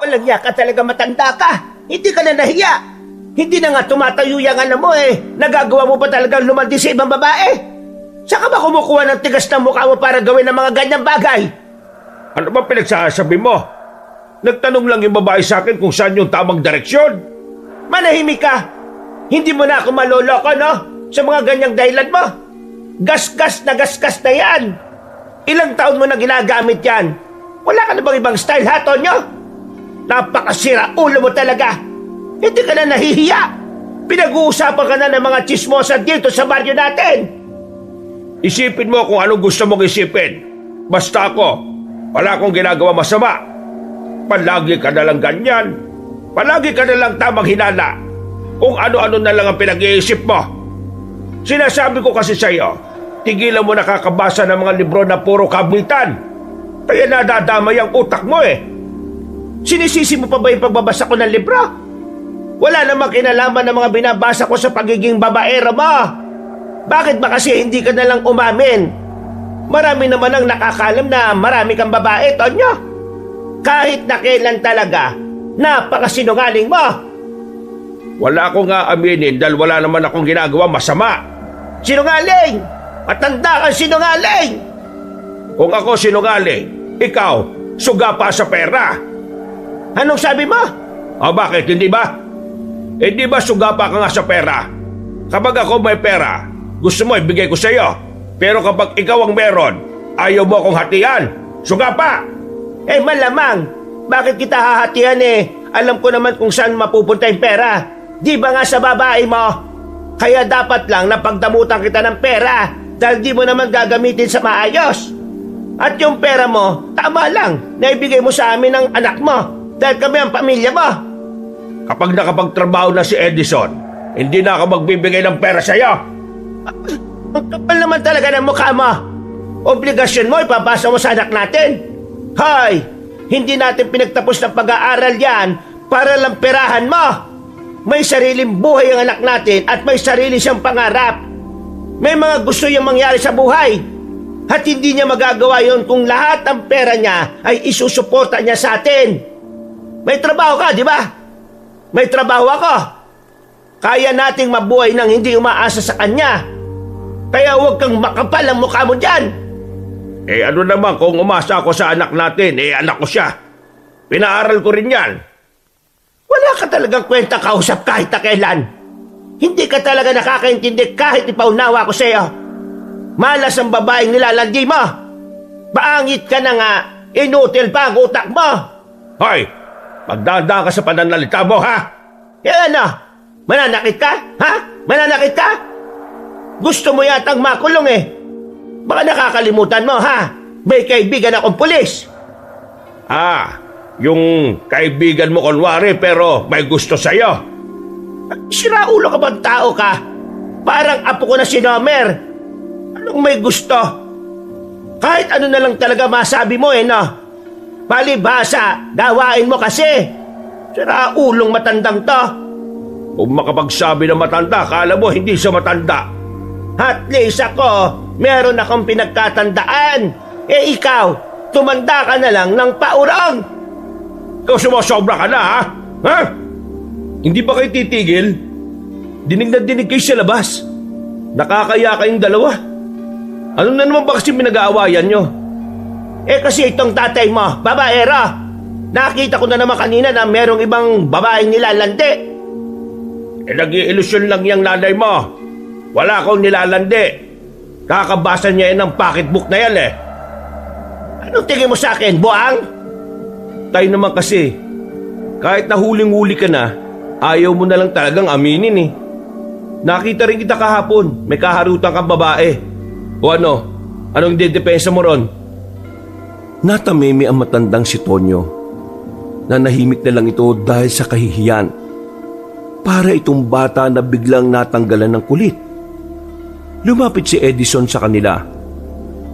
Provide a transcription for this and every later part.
Walang iya ka talaga, matanda ka. Hindi ka na nahiya. Hindi na nga tumatayo yung alam mo eh. Nagagawa mo pa talagang lumandi sa ibang babae. Saan ka ba kumukuha ng tigas ng mukha mo para gawin ng mga ganyang bagay? Ano ba pinagsasabi mo? Nagtanong lang yung babae sa akin kung saan yung tamang direksyon. Manahimik ka. Hindi mo na ako maloloko, no? Sa mga ganyang dahilan mo. Gasgas na yan. Ilang taon mo na ginagamit yan? Wala ka na bang ibang style, ha, Tonyo? Napakasira ulo mo talaga. Hindi ka na nahihiya. Pinag-uusapan ka na ng mga chismosa dito sa baryo natin. Isipin mo kung anong gusto mong isipin. Basta ako, wala akong ginagawa masama. Palagi ka na lang ganyan. Palagi ka na lang tamang hinala. Kung ano-ano na lang ang pinag-iisip mo. Sinasabi ko kasi sa iyo, tigilan mo nakakabasa ng mga libro na puro kabitan. Kaya nadadamay ang utak mo eh. Sinisisi mo pa ba yung pagbabasa ko ng libro? Wala namang kinalaman ng mga binabasa ko sa pagiging babaero mo. Bakit ba kasi hindi ka nalang umamin? Marami naman ang nakakalam na marami kang babae, Tonyo. Kahit na kailan talaga, napakasinungaling mo. Wala ko nga aminin dahil wala naman akong ginagawa masama. Sinungaling! Matanda kang sinungaling! Kung ako sinungaling, ikaw, suga pa sa pera. Anong sabi mo? O bakit, hindi ba? Hindi ba suga pa ka nga sa pera? Kapag ako may pera, gusto mo ibigay ko sa iyo. Pero kapag ikaw ang meron, ayaw mo akong hatian. Suga pa! Eh malamang, bakit kita hahatian eh? Alam ko naman kung saan mapupunta yung pera. Di ba nga sa babae mo? Kaya dapat lang napagdamutan kita ng pera dahil di mo naman gagamitin sa maayos. At yung pera mo, tama lang, naibigay mo sa amin ng anak mo dahil kami ang pamilya mo. Kapag nakapagtrabaho na si Edison, hindi na ako magbibigay ng pera sa iyo. Ang kapal naman talaga ng mukha mo. Obligasyon mo, ipapasa mo sa anak natin. Hoy, hindi natin pinagtapos ng pag-aaral yan para lang perahan mo. May sariling buhay ang anak natin at may sarili siyang pangarap. May mga gusto niyang mangyari sa buhay. At hindi niya magagawa yon kung lahat ng pera niya ay isusuporta niya sa atin. May trabaho ka, di ba? May trabaho ako. Kaya nating mabuhay nang hindi umaasa sa kanya. Kaya huwag kang makapal ang mukha mo dyan. Eh ano naman kung umasa ako sa anak natin, eh anak ko siya. Pinaaral ko rin yan. Wala ka talagang kwenta kausap kahit na kailan. Hindi ka talaga nakakaintindi kahit ipaunawa ko sa iyo. Malas ang babaeng nilalandi mo. Paangit ka na nga, inutil pa ang utak mo. Hoy, magdanda ka sa pananalita mo, ha? Eh ano, mananakit ka? Ha? Mananakit ka? Gusto mo yatang makulong eh. Baka nakakalimutan mo, ha? May kaibigan akong pulis. Ah, yung kaibigan mo kunwari pero may gusto sa'yo. Siraulo ka bang tao ka? Parang apo ko na si Nomer. Anong may gusto? Kahit ano na lang talaga masabi mo eh, no? Palibhasa, gawain mo kasi. Siraulong matandang to. Kung makapagsabi ng matanda, kala mo hindi siya matanda. At least ako, meron akong pinagkatandaan. Eh ikaw, tumanda ka na lang ng paurang. Ikaw sumusobra ka na, ha? Ha? Hindi ba kayo titigil? Dinig na dinig kayo sa labas. Nakakaya kayong dalawa. Ano na naman ba kasi pinag-aawayan nyo? Eh kasi itong tatay mo, babaero. Nakita ko na naman kanina na merong ibang babaeng nilalandi. Eh nag-iilusyon lang yung nanay mo. Wala akong nilalandi. Kakabasa niya ng pocketbook na yan eh. Anong tingin mo sa akin, buang? Tayo naman kasi, kahit nahuling-huli ka na, ayaw mo na lang talagang aminin eh. Nakita rin kita kahapon, may kaharutan kang babae. O ano? Anong dedepensa mo ron? Natamimi ang matandang si Tonyo. Nanahimik na lang ito dahil sa kahihiyan. Para itong bata na biglang natanggalan ng kulit. Lumapit si Edison sa kanila.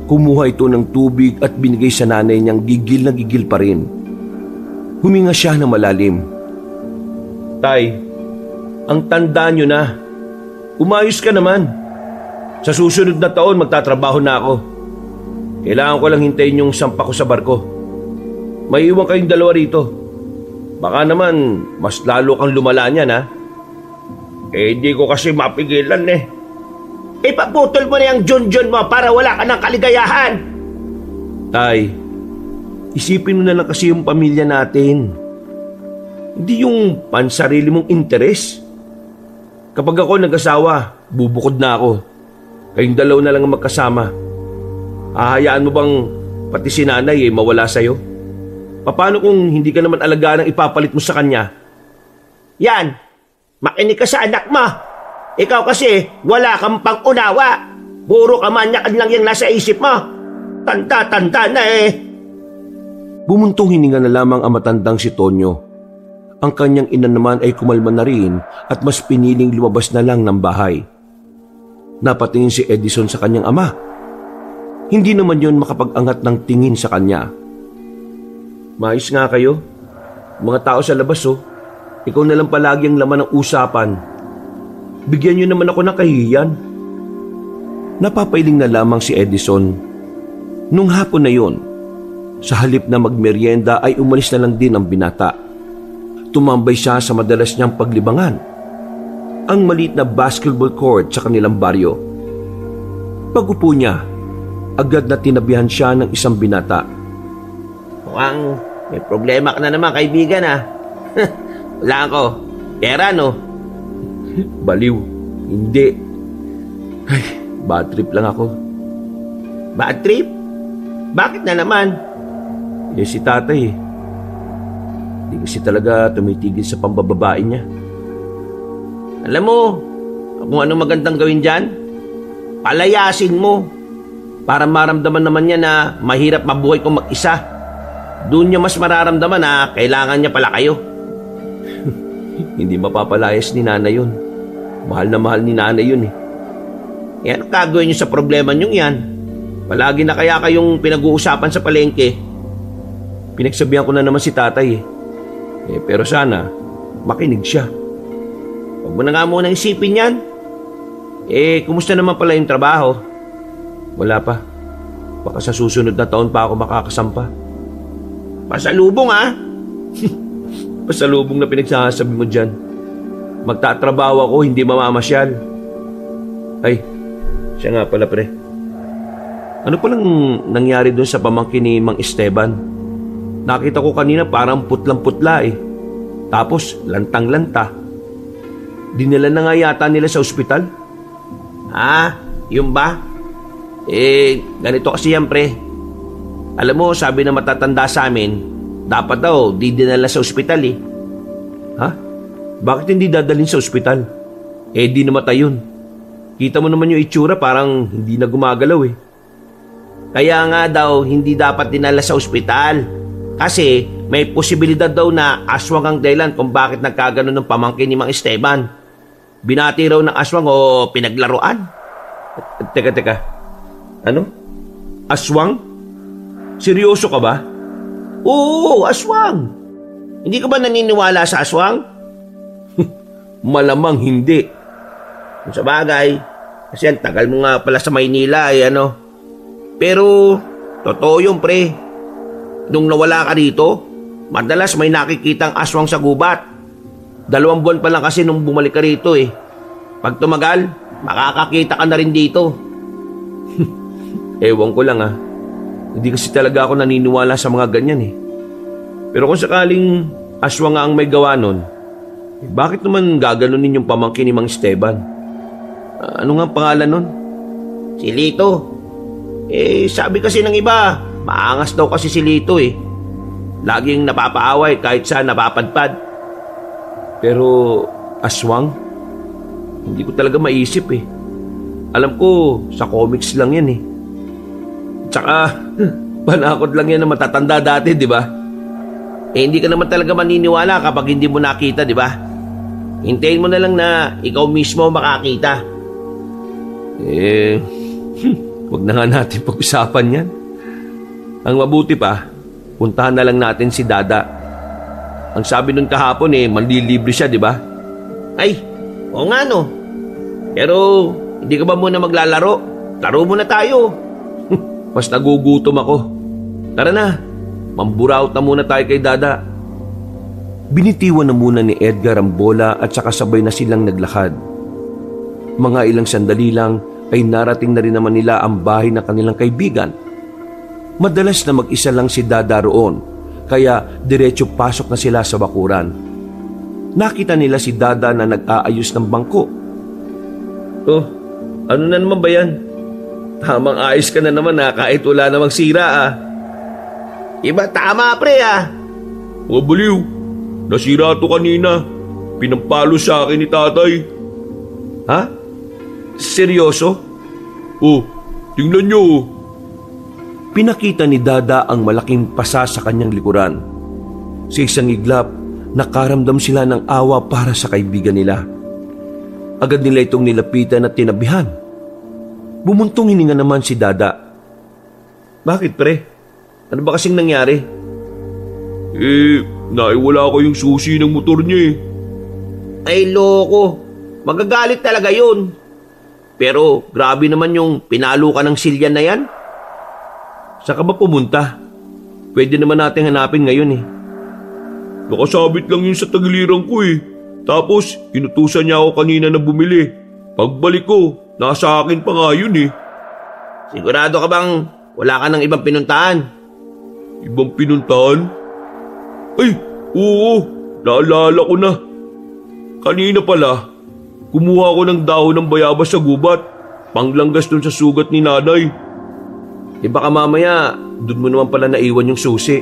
Kumuha ito ng tubig at binigay sa nanay niyang gigil na gigil pa rin. Huminga siya ng malalim. Tay, ang tanda niyo na. Umayos ka naman. Sa susunod na taon magtatrabaho na ako. Kailangan ko lang hintayin yung sampa ko sa barko. May iwan kayong dalawa rito. Baka naman, mas lalo kang lumala niyan, ha? Hindi ko kasi mapigilan eh. Ipaputol mo na yung Junjun mo para wala ka ng kaligayahan. Tay, isipin mo na lang kasi yung pamilya natin. Hindi yung pansarili mong interes. Kapag ako nag-asawa, bubukod na ako. Kayong dalaw na lang ang magkasama. Hahayaan mo bang pati si nanay mawala sa'yo? Paano kung hindi ka naman alagaan ang ipapalit mo sa kanya? Yan, makinig ka sa anak mo. Ikaw kasi wala kang pang-unawa. Puro kamanyakan lang yung nasa isip mo. Tanda-tanda na eh. Bumuntong hininga na lamang ang matandang si Tonyo. Ang kanyang ina naman ay kumalma na rin at mas piniling lumabas na lang ng bahay. Napatingin si Edison sa kanyang ama. Hindi naman yon makapag-angat ng tingin sa kanya. Maayos nga kayo. Mga tao sa labas Ikaw na lang palagi ang laman ng usapan. Bigyan niyo naman ako ng kahihiyan. Napapailing na lamang si Edison. Nung hapon na yon, sa halip na magmeryenda ay umalis na lang din ang binata. Tumambay siya sa madalas niyang paglibangan, ang maliit na basketball court sa kanilang baryo. Pag-upo niya, agad na tinabihan siya ng isang binata. Mukhang may problema ka na naman, kaibigan ah. Wala ako. Pera no? Baliw. Hindi. Ay, bad trip lang ako. Bad trip? Bakit na naman? Si tatay Hindi kasi talaga tumitigil sa pambababae niya. Alam mo, kung ano magandang gawin dyan, palayasin mo. Para maramdaman naman niya na mahirap mabuhay kung mag-isa. Doon niya mas mararamdaman na kailangan niya pala kayo. Hindi mapapalayas ni nanay yun. Mahal na mahal ni nanay yun eh. Yan ang gagawin niyo sa problema niyong yan. Palagi na kaya kayong pinag-uusapan sa palengke. Pinagsabihan ko na naman si tatay pero sana makinig siya. Huwag mo na nga muna isipin yan. Kumusta naman pala yung trabaho? Wala pa. Baka sa susunod na taon pa ako makakasampa. Pasalubong ah. Pasalubong na pinagsasabi mo dyan. Magtatrabaho ako, hindi mamamasyal. Ay, siya nga pala pre. Ano palang nangyari doon sa pamangkin ni Mang Esteban? Nakita ko kanina parang putlang-putla Tapos lantang-lanta. Dinala na nga yata nila sa ospital. Yun ba? Ganito kasi yan pre. Alam mo, sabi na matatanda sa amin, dapat daw di dinala sa ospital Ha? Bakit hindi dadalhin sa ospital? Di namatay yun. Kita mo naman yung itsura, parang hindi na gumagalaw Kaya nga daw hindi dapat dinala sa ospital. Kasi may posibilidad daw na aswang ang dahilan kung bakit nagkaganon ng pamangkin ni Mang Esteban. Binati raw ng aswang o pinaglaruan. Teka. Ano? Aswang? Seryoso ka ba? Oo, aswang. Hindi ka ba naniniwala sa aswang? Malamang hindi. Kung sa bagay, kasi ang tagal mo nga pala sa Maynila Pero, totoo yun pre. Nung nawala ka dito, madalas may nakikitang aswang sa gubat. 2 buwan pa lang kasi nung bumalik ka rito Pag tumagal, makakakita ka na rin dito. Ewan ko lang Hindi kasi talaga ako naniniwala sa mga ganyan Pero kung sakaling aswang nga ang may gawa nun, bakit naman gaganunin yung pamangkin ni Mang Esteban? Ano nga ang pangalan nun? Si Lito. Sabi kasi ng iba, maangas daw kasi si Lito Laging napapaaway kahit saan napapadpad. Pero aswang? Hindi ko talaga maisip Alam ko, sa comics lang yan Tsaka, panakot lang yan na matatanda dati, di ba? Hindi ka naman talaga maniniwala kapag hindi mo nakita, di ba? Hintayin mo na lang na ikaw mismo makakita. Wag na nga natin pag-usapan yan. Ang mabuti pa, puntahan na lang natin si Dada. Ang sabi nun kahapon manlilibre siya, di ba? Ay, oo nga no. Pero, hindi ka ba muna maglalaro? Laro muna tayo. Mas nagugutom ako. Tara na, mamburaot na muna tayo kay Dada. Binitiwan na muna ni Edgar ang bola at saka sabay na silang naglakad. Mga ilang sandali lang ay narating na rin naman nila ang bahay ng kanilang kaibigan. Madalas na mag-isa lang si Dada roon, kaya diretso pasok na sila sa bakuran. Nakita nila si Dada na nag-aayos ng bangko. Oh, ano na naman ba yan? Tamang ayos ka na naman kahit wala namang sira Iba tama pre Mga baliw, nasira to kanina. Pinampalo sa akin ni tatay. Ha? Seryoso? Oh, tingnan nyo. Pinakita ni Dada ang malaking pasa sa kanyang likuran. Sa isang iglap, nakaramdam sila ng awa para sa kaibigan nila. Agad nila itong nilapitan at tinabihan. Bumuntong hininga naman si Dada. Bakit pre? Ano ba kasing nangyari? Naiwala ko yung susi ng motor niya Ay loko, magagalit talaga yun. Pero grabe naman yung pinalo ka ng silyan na yan. Saan ka ba pumunta? Pwede naman natin hanapin ngayon Nakasabit lang yun sa tagiliran ko Tapos, inutusan niya ako kanina na bumili. Pagbalik ko, nasa akin pa nga yun Sigurado ka bang wala ka ng ibang pinuntahan? Ibang pinuntahan? Ay, oo, naalala ko na. Kanina pala, kumuha ko ng dahon ng bayabas sa gubat. Panglanggas dun sa sugat ni nanay. Baka mamaya, dun mo naman pala naiwan yung susi.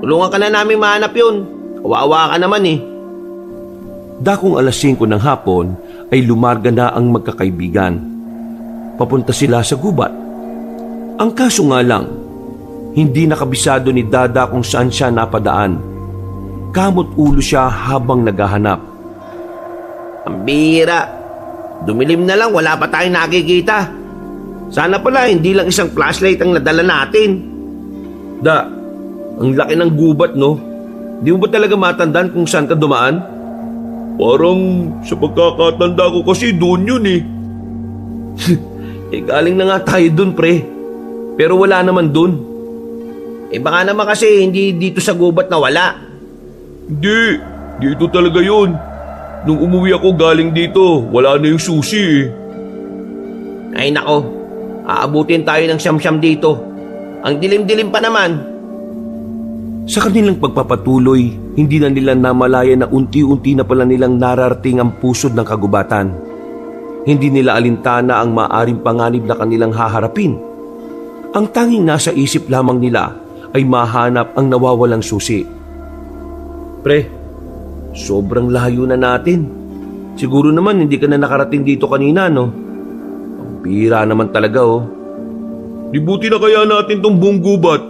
Tulungan ka na namin mahanap yun. Kawawa ka naman Dakong alas 5 ng hapon ay lumarga na ang magkakaibigan. Papunta sila sa gubat. Ang kaso nga lang, hindi nakabisado ni Dada kung saan siya napadaan. Kamot ulo siya habang naghahanap. Ang bihira. Dumilim na lang, wala pa tayong nakikita. Sana pala hindi lang isang flashlight ang nadala natin. Da, ang laki ng gubat no? Di mo ba talaga matandaan kung saan ka dumaan? Parang sa pagkakatanda ko kasi doon yun galing na nga tayo doon pre. Pero wala naman doon. Baka naman kasi hindi dito sa gubat na wala. Hindi, dito talaga yun. Nung umuwi ako galing dito, wala na yung susi Ay nako, aabutin tayo ng siyam-siyam dito. Ang dilim-dilim pa naman. Sa kanilang pagpapatuloy, hindi na nila namalaya na unti-unti na pala nilang nararating ang pusod ng kagubatan. Hindi nila alintana ang maaring panganib na kanilang haharapin. Ang tanging nasa isip lamang nila ay mahanap ang nawawalang susi. Pre, sobrang layo na natin. Siguro naman hindi ka na nakarating dito kanina, no? Ang bihira naman talaga, Libuti na kaya natin tong buong gubat.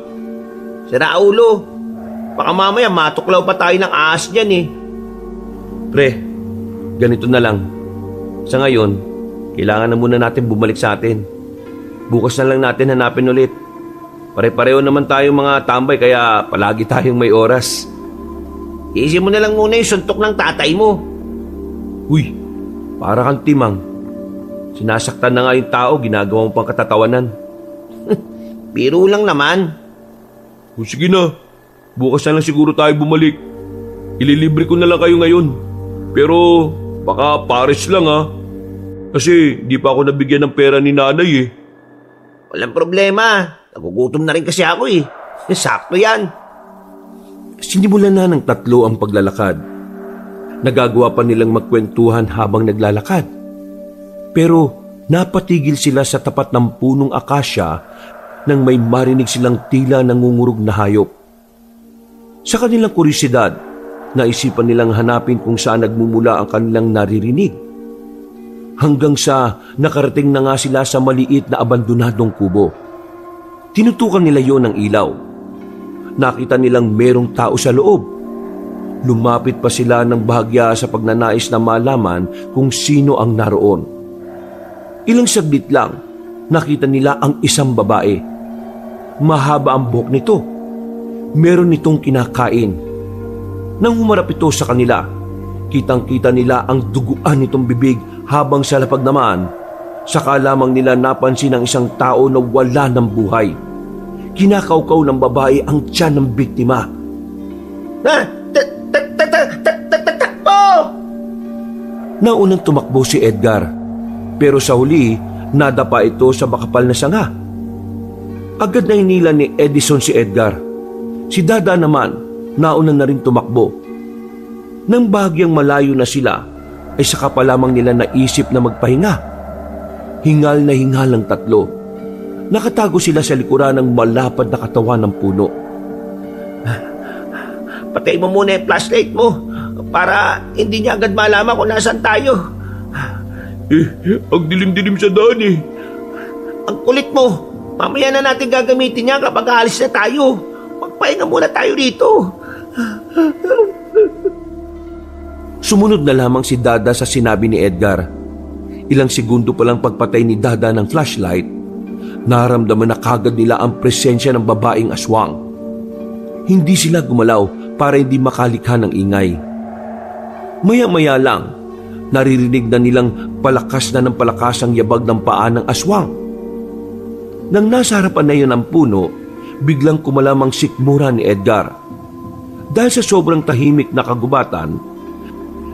Sira ulo. Baka mamaya matuklaw pa tayo ng ahas dyan Pre, ganito na lang. Sa ngayon, kailangan na muna natin bumalik sa atin. Bukas na lang natin hanapin ulit. Pare-pareho naman tayong mga tambay kaya palagi tayong may oras. Iisip mo na lang muna yung suntok ng tatay mo. Uy, para kang timang. Sinasaktan na nga yung tao, ginagawa mo pang katatawanan. Biro lang naman. O sige na, bukas na lang siguro tayo bumalik. Ililibre ko na lang kayo ngayon. Pero baka pares lang Kasi di pa ako nabigyan ng pera ni nanay Walang problema. Nagugutom na rin kasi ako Sakto yan. Sinimulan na ng tatlo ang paglalakad. Nagagawa pa nilang magkwentuhan habang naglalakad. Pero napatigil sila sa tapat ng punong akasya nang may marinig silang tila nangungurog na hayop. Sa kanilang kuryosidad, naisipan nilang hanapin kung saan nagmumula ang kanilang naririnig. Hanggang sa nakarating na nga sila sa maliit na abandonadong kubo. Tinutukan nila yon ng ilaw. Nakita nilang merong tao sa loob. Lumapit pa sila ng bahagya sa pagnanais na malaman kung sino ang naroon. Ilang saglit lang, nakita nila ang isang babae. Mahaba ang buhok nito. Meron nitong kinakain. Nang humarap ito sa kanila, kitang-kita nila ang duguan nitong bibig habang sa lapag naman, saka lamang nila napansin ang isang tao na wala ng buhay. Kinakaukaw ng babae ang tiyan ng biktima. Naunang tumakbo si Edgar, pero sa huli, nadapa ito sa makapal na sanga. Agad na hinila ni Edison si Edgar. Si Dada naman, nauna na rin tumakbo. Nang bahagyang malayo na sila, ay saka pa lamang nila naisip na magpahinga. Hingal na hingal ang tatlo. Nakatago sila sa likuran ng malapad na katawan ng puno. Patay mo muna yung flashlight mo para hindi niya agad malaman kung nasan tayo. Ang dilim-dilim sa daan eh. Ang kulit mo. Mamaya na natin gagamitin niya kapag aalis na tayo. Magpahinga muna tayo dito. Sumunod na lamang si Dada sa sinabi ni Edgar. Ilang segundo pa lang pagpatay ni Dada ng flashlight, naramdaman na kagad nila ang presensya ng babaeng aswang. Hindi sila gumalaw para hindi makalikha ng ingay. Maya-maya lang, naririnig na nilang palakas na ng palakas ang yabag ng paa ng aswang. Nang nasa harapan na yun ang puno, biglang kumalamang sikmura ni Edgar. Dahil sa sobrang tahimik na kagubatan,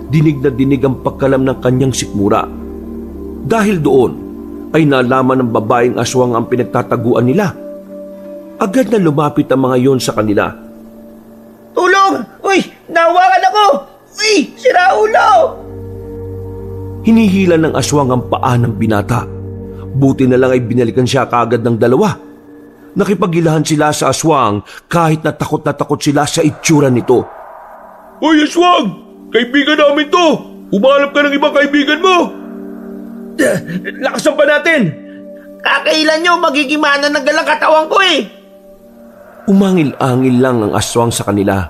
dinig na dinig ang pagkalam ng kanyang sikmura. Dahil doon, ay nalaman ng babaeng aswang ang pinagtataguan nila. Agad na lumapit ang mga yon sa kanila. Tulong! Uy! Nahawakan ako! Uy! Sira ulo! Hinihila ng aswang ang paa ng binata. Buti na lang ay binalikan siya kaagad ng dalawa. Nakipaghilahan sila sa aswang kahit na takot sila sa itsura nito. Hoy aswang! Kaibigan namin to! Umalap ka ng ibang kaibigan mo! Lakasan pa natin! Kakailan nyo, magigimana ng galang katawan ko eh! Umangil-angil lang ang aswang sa kanila.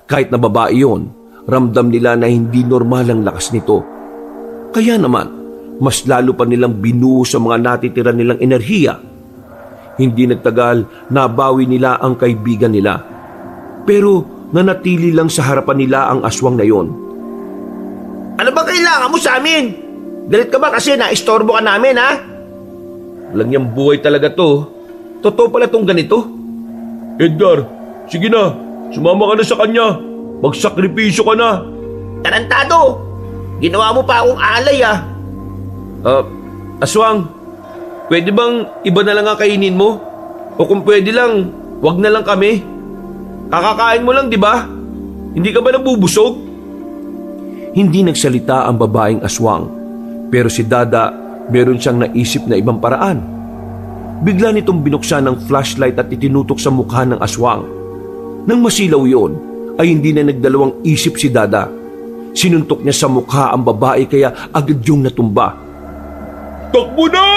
Kahit na babae yon, ramdam nila na hindi normal ang lakas nito. Kaya naman, mas lalo pa nilang binuo sa mga natitira nilang enerhiya. Hindi nagtagal, nabawi nila ang kaibigan nila. Pero nanatili lang sa harapan nila ang aswang na yon. Ano ba kailangan mo sa amin? Galit ka ba kasi na-istorbo ka namin, ha? Walang niyang buhay talaga to. Totoo pala tong ganito. Edgar, sige na. Sumama ka na sa kanya. Magsakripisyo ka na. Tarantado! Ginawa mo pa akong alay, ah. Aswang, pwede bang iba na lang ang kainin mo? O kung pwede lang, wag na lang kami. Kakakain mo lang, di ba? Hindi ka ba nabubusog? Hindi nagsalita ang babaeng aswang. Pero si Dada, meron siyang naisip na ibang paraan. Bigla nitong binuksan ng flashlight at itinutok sa mukha ng aswang. Nang masilaw yon, ay hindi na nagdalawang isip si Dada. Sinuntok niya sa mukha ang babae kaya agad yung natumba. Takbo na!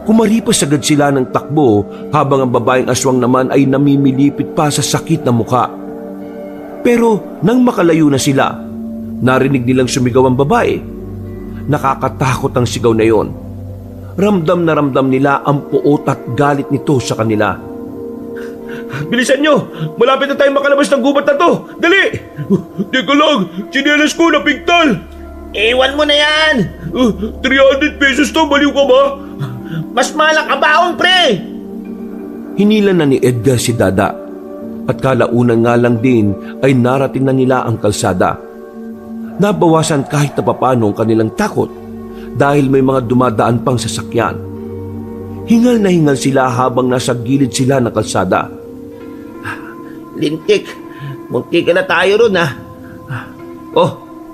Kumaripas agad sila ng takbo habang ang babaeng aswang naman ay namimilipit pa sa sakit na mukha. Pero nang makalayo na sila, narinig nilang sumigaw ang babae. Nakakatakot ang sigaw na yon. Ramdam na ramdam nila ang puot at galit nito sa kanila. Bilisan nyo! Malapit na tayong makalabas ng gubat na to! Dali! Teka lang! Sinelas ko napigtal! Iwan mo na yan! 300 pesos to! Baliw ka ba? Mas malak kabaong, pre! Hinila na ni Edgar si Dada. At kalaunan nga lang din ay narating na nila ang kalsada. Nabawasan kahit na papano ang kanilang takot dahil may mga dumadaan pang sasakyan. Hingal na hingal sila habang nasa gilid sila ng kalsada. Lintik, munti ka na tayo ron, ha? Oh,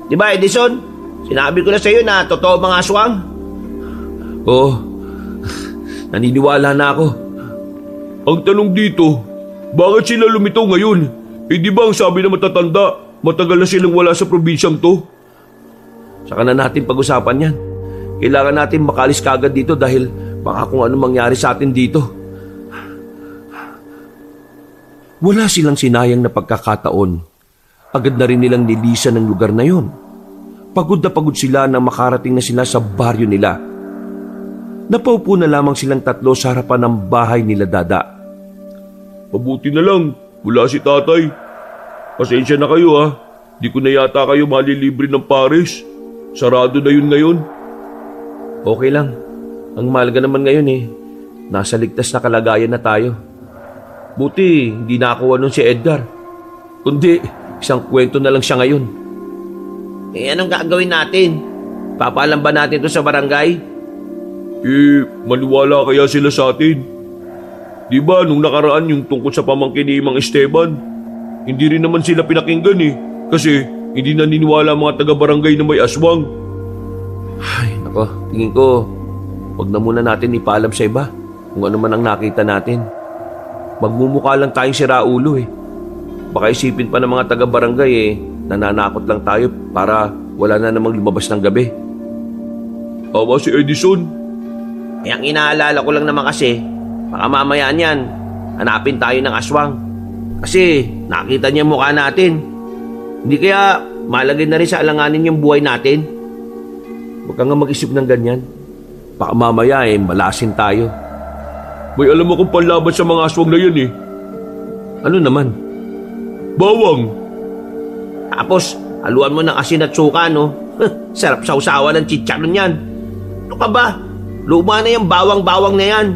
di ba Edison? Sinabi ko na sa'yo na totoo mga aswang. Oh, naniniwala na ako. Ang tanong dito, bakit sila lumitaw ngayon? Eh di ba ang sabi na matatanda, matagal na silang wala sa probinsyang to? Saka na natin pag-usapan yan. Kailangan natin makalis kagad dito dahil baka kung ano mangyari sa atin dito. Wala silang sinayang na pagkakataon. Agad na rin nilang nilisan ng lugar na yon. Pagod na pagod sila nang makarating na sila sa baryo nila. Napaupo na lamang silang tatlo sa harapan ng bahay nila Dada. Mabuti na lang, wala si tatay. Pasensya na kayo ha. Di ko na yata kayo malilibre ng pares. Sarado na yun ngayon. Okay lang. Ang mahalaga naman ngayon nasa ligtas na kalagayan na tayo. Buti hindi nakakuha nun si Edgar. Kundi isang kwento na lang siya ngayon. Anong gagawin natin? Papaalam ba natin to sa barangay? Maniwala kaya sila sa atin? Di ba nung nakaraan yung tungkol sa pamangkin ni Mang Esteban, hindi rin naman sila pinakinggan kasi hindi naniniwala ang mga taga-barangay na may aswang. Ay, nako, tingin ko, wag na muna natin ipaalam sa iba kung ano man ang nakita natin. Magmumukha lang tayong siraulo Baka isipin pa ng mga taga-barangay nananakot lang tayo para wala na namang lumabas ng gabi. Awa si Edison. Ang inaalala ko lang naman kasi, baka mamaya niyan, hanapin tayo ng aswang. Kasi nakita niya mukha natin. Hindi kaya malagay na rin sa alanganin yung buhay natin? Huwag ka nga mag-isip ng ganyan. Baka mamaya malasin tayo. May alam akong panlaban sa mga aswang na yan Ano naman? Bawang. Tapos, haluan mo ng asin at suka, no? Sarap sausawa ng chicharon yan. Ano ka ba? Luma na yung bawang-bawang na yan.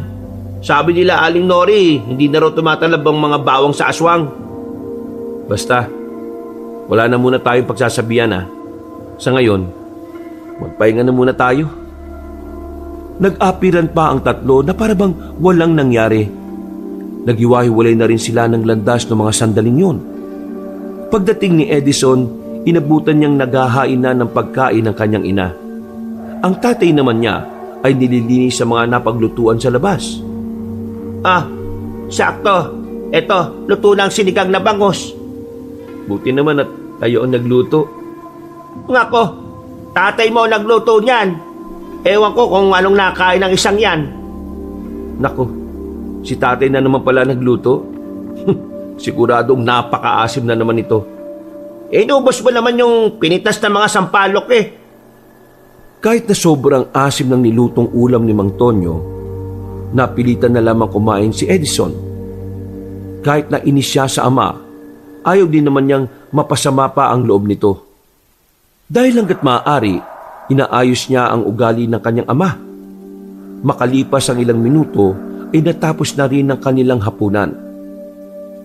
Sabi nila Aling Nori, hindi na raw tumatalab ang mga bawang sa aswang. Basta, wala na muna tayong pagsasabihan Sa ngayon, magpahinga na muna tayo. Nag-apiran pa ang tatlo na parabang walang nangyari. Naghiwa-hiwalay na rin sila ng landas ng mga sandaling yun. Pagdating ni Edison, inabutan niyang naghahain na ng pagkain ng kanyang ina. Ang tatay naman niya ay nililinis sa mga napaglutuan sa labas. Sakto. Eto, luto ng sinigang na bangos. Buti naman at tayo ang nagluto. Ngako, tatay mo nagluto niyan. Ewan ko kung anong nakain ng isang yan. Nako, si tatay na naman pala nagluto. Siguradong napakaasim na naman ito. Inubos mo naman yung pinitas na mga sampalok Kahit na sobrang asim ng nilutong ulam ni Mang Tonyo, napilitan na lamang kumain si Edison. Kahit na inis siya sa ama, ayaw din naman niyang mapasama pa ang loob nito. Dahil hanggat maaari, inaayos niya ang ugali ng kanyang ama. Makalipas ang ilang minuto, ay natapos na rin ang kanilang hapunan.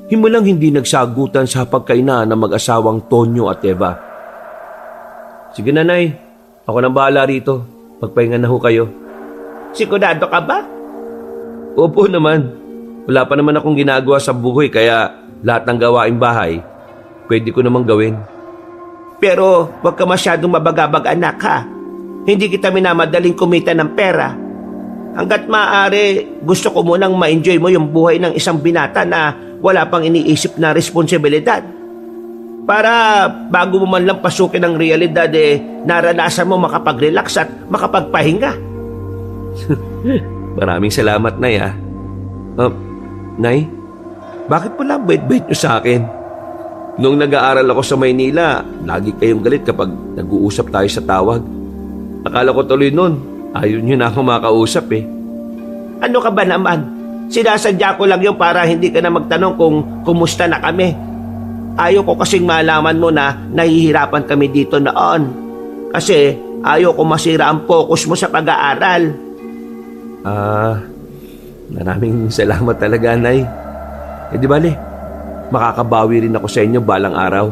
Himulang hindi nagsagutan sa pagkainan ng mag-asawang Tonyo at Eva. Sige nanay, ako nang bahala rito. Magpahinga na ho kayo. Sigurado ka ba? Opo naman. Wala pa naman akong ginagawa sa buhay kaya lahat ng gawaing bahay, pwede ko namang gawin. Pero wag ka masyadong mabagabag anak Hindi kita minamadaling kumita ng pera. Hanggat maaari, gusto ko munang ma-enjoy mo yung buhay ng isang binata na wala pang iniisip na responsibilidad. Para bago mo man lang pasukin ang realidad naranasan mo makapag-relax at makapagpahinga. Maraming salamat, Nay Nay, bakit pala bait-bait niyo sa akin? Nung nag-aaral ako sa Maynila, lagi kayong galit kapag nag-uusap tayo sa tawag. Akala ko tuloy nun, ayaw niyo na ako makausap Ano ka ba naman? Sinasadya ko lang yun para hindi ka na magtanong kung kumusta na kami. Ayaw ko kasing malaman mo na nahihirapan kami dito noon. Kasi ayaw ko masira ang focus mo sa pag-aaral. Maraming salamat talaga, Nay. Di bale, makakabawi rin ako sa inyo balang araw.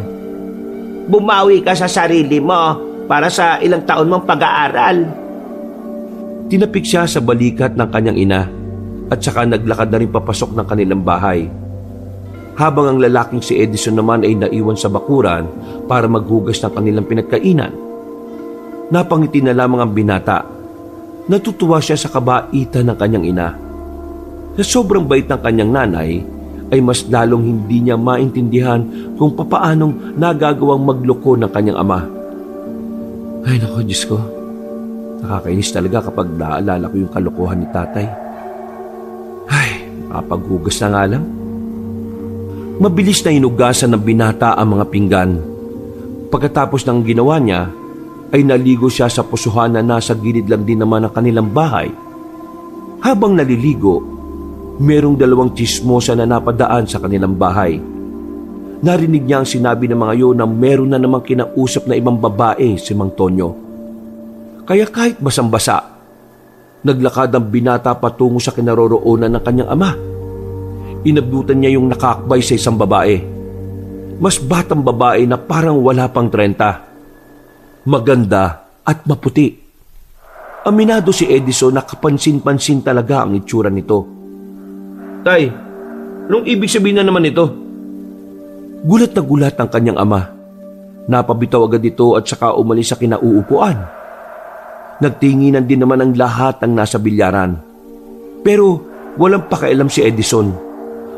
Bumawi ka sa sarili mo para sa ilang taon mong pag-aaral. Tinapik siya sa balikat ng kanyang ina at saka naglakad na rin papasok ng kanilang bahay. Habang ang lalaking si Edison naman ay naiwan sa bakuran para maghugas ng kanilang pinagkainan. Napangiti na lamang ang binata. Natutuwa siya sa kabaitan ng kanyang ina. Sa sobrang bait ng kanyang nanay, ay mas lalong hindi niya maintindihan kung papaanong nagagawang magloko ng kanyang ama. Ay naku, Diyos ko. Nakakainis talaga kapag naalala ko yung kalokohan ni tatay. Ay, makapaghugas na nga lang. Mabilis na hinugasan ng binata ang mga pinggan. Pagkatapos ng ginawa niya, ay naligo siya sa pusuhan na nasa gilid lang din naman ng kanilang bahay. Habang naliligo, merong dalawang tsismosa na napadaan sa kanilang bahay. Narinig niya ang sinabi ng mga yun na meron na namang kinausap na ibang babae si Mang Tonyo. Kaya kahit basang-basa, naglakad ang binata patungo sa kinaroroonan ng kanyang ama. Inabutan niya yung nakakbay sa isang babae. Mas batang babae na parang wala pang 30. maganda at maputi. Aminado si Edison na kapansin-pansin talaga ang itsura nito. Tay, anong ibig sabihin na naman ito? Gulat na gulat ang kanyang ama. Napabitaw agad ito at saka umalis sa kinauupuan. Nagtinginan din naman ang lahat ng nasa bilyaran. Pero walang pakialam si Edison.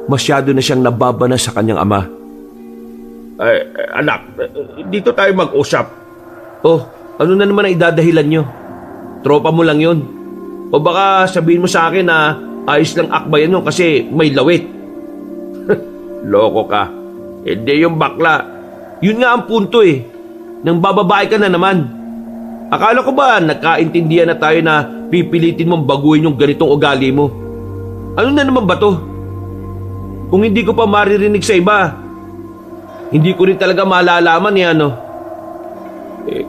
Masyado na siyang nababana sa kanyang ama. Anak, dito tayo mag-usap. Oh, ano na naman ang idadahilan nyo? Tropa mo lang yun. O baka sabihin mo sa akin na ayos lang akbayan yun kasi may lawit. Loko ka. Hindi yung bakla. Yun nga ang punto eh. Nang bababae ka na naman. Akala ko ba nagkaintindihan na tayo na pipilitin mong baguhin yung ganitong ugali mo? Ano na naman ba to? Kung hindi ko pa maririnig sa iba, hindi ko rin talaga malalaman eh ano.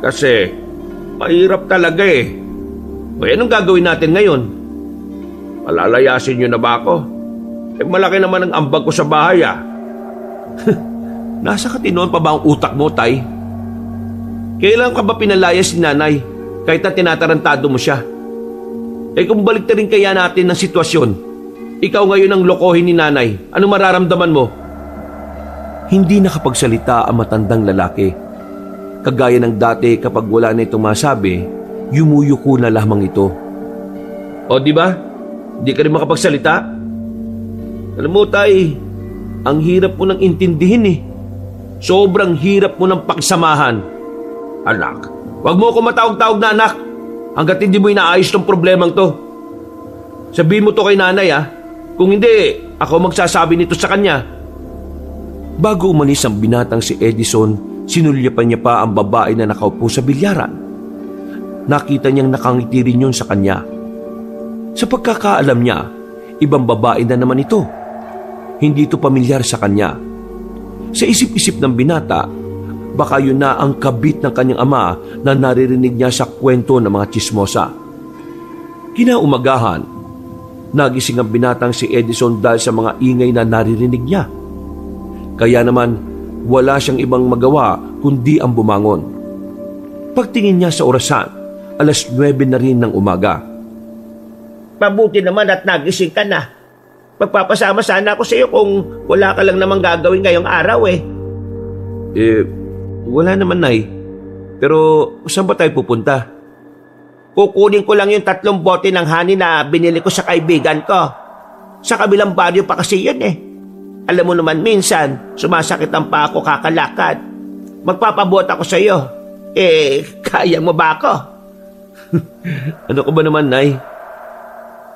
Kasi mahirap talaga eh. O anong gagawin natin ngayon? Palalayasin nyo na ba ako? Malaki naman ang ambag ko sa bahay ah. Nasa katinoon pa ba ang utak mo, Tay? Kailan ka ba pinalayas si nanay kahit na tinatarantado mo siya? Kung balik rin kaya natin ng sitwasyon, ikaw ngayon ang lokohin ni nanay, anong mararamdaman mo? Hindi nakapagsalita ang matandang lalaki. Kagaya ng dati kapag wala na itong masabi, yumuyuko na lamang ito. O di ba? Di ka rin makapagsalita? Alam mo, Tay, ang hirap mo nang intindihin eh. Sobrang hirap mo nang pakisamahan. Anak, wag mo ako matawag-tawag na anak hanggat hindi mo inaayos tong problemang to. Sabihin mo to kay nanay ah. Kung hindi, ako magsasabi nito sa kanya. Bago umalis ang binatang si Edison, sinulyapan niya pa ang babae na nakaupo sa bilyaran. Nakita niyang nakangiti rin yun sa kanya. Sa pagkakaalam niya, ibang babae na naman ito. Hindi ito pamilyar sa kanya. Sa isip-isip ng binata, baka yun na ang kabit ng kanyang ama na naririnig niya sa kwento ng mga tsismosa. Kinaumagahan, nagising ang binatang si Edison dahil sa mga ingay na naririnig niya. Kaya naman, wala siyang ibang magawa kundi ang bumangon. Pagtingin niya sa orasan, 9:00 na rin ng umaga. Mabuti naman at nagising ka na. Magpapasama sana ako sa iyo kung wala ka lang namang gagawin ngayong araw eh. Wala naman, Nay. Pero saan ba tayo pupunta? Kukunin ko lang yung 3 bote ng honey na binili ko sa kaibigan ko. Sa kabilang baryo pa kasi yun eh. Alam mo naman minsan, sumasakit ang paa ko kakalakad. Magpapabot ako sa iyo. Kaya mo ba ako? Ano ko ba naman, Nay?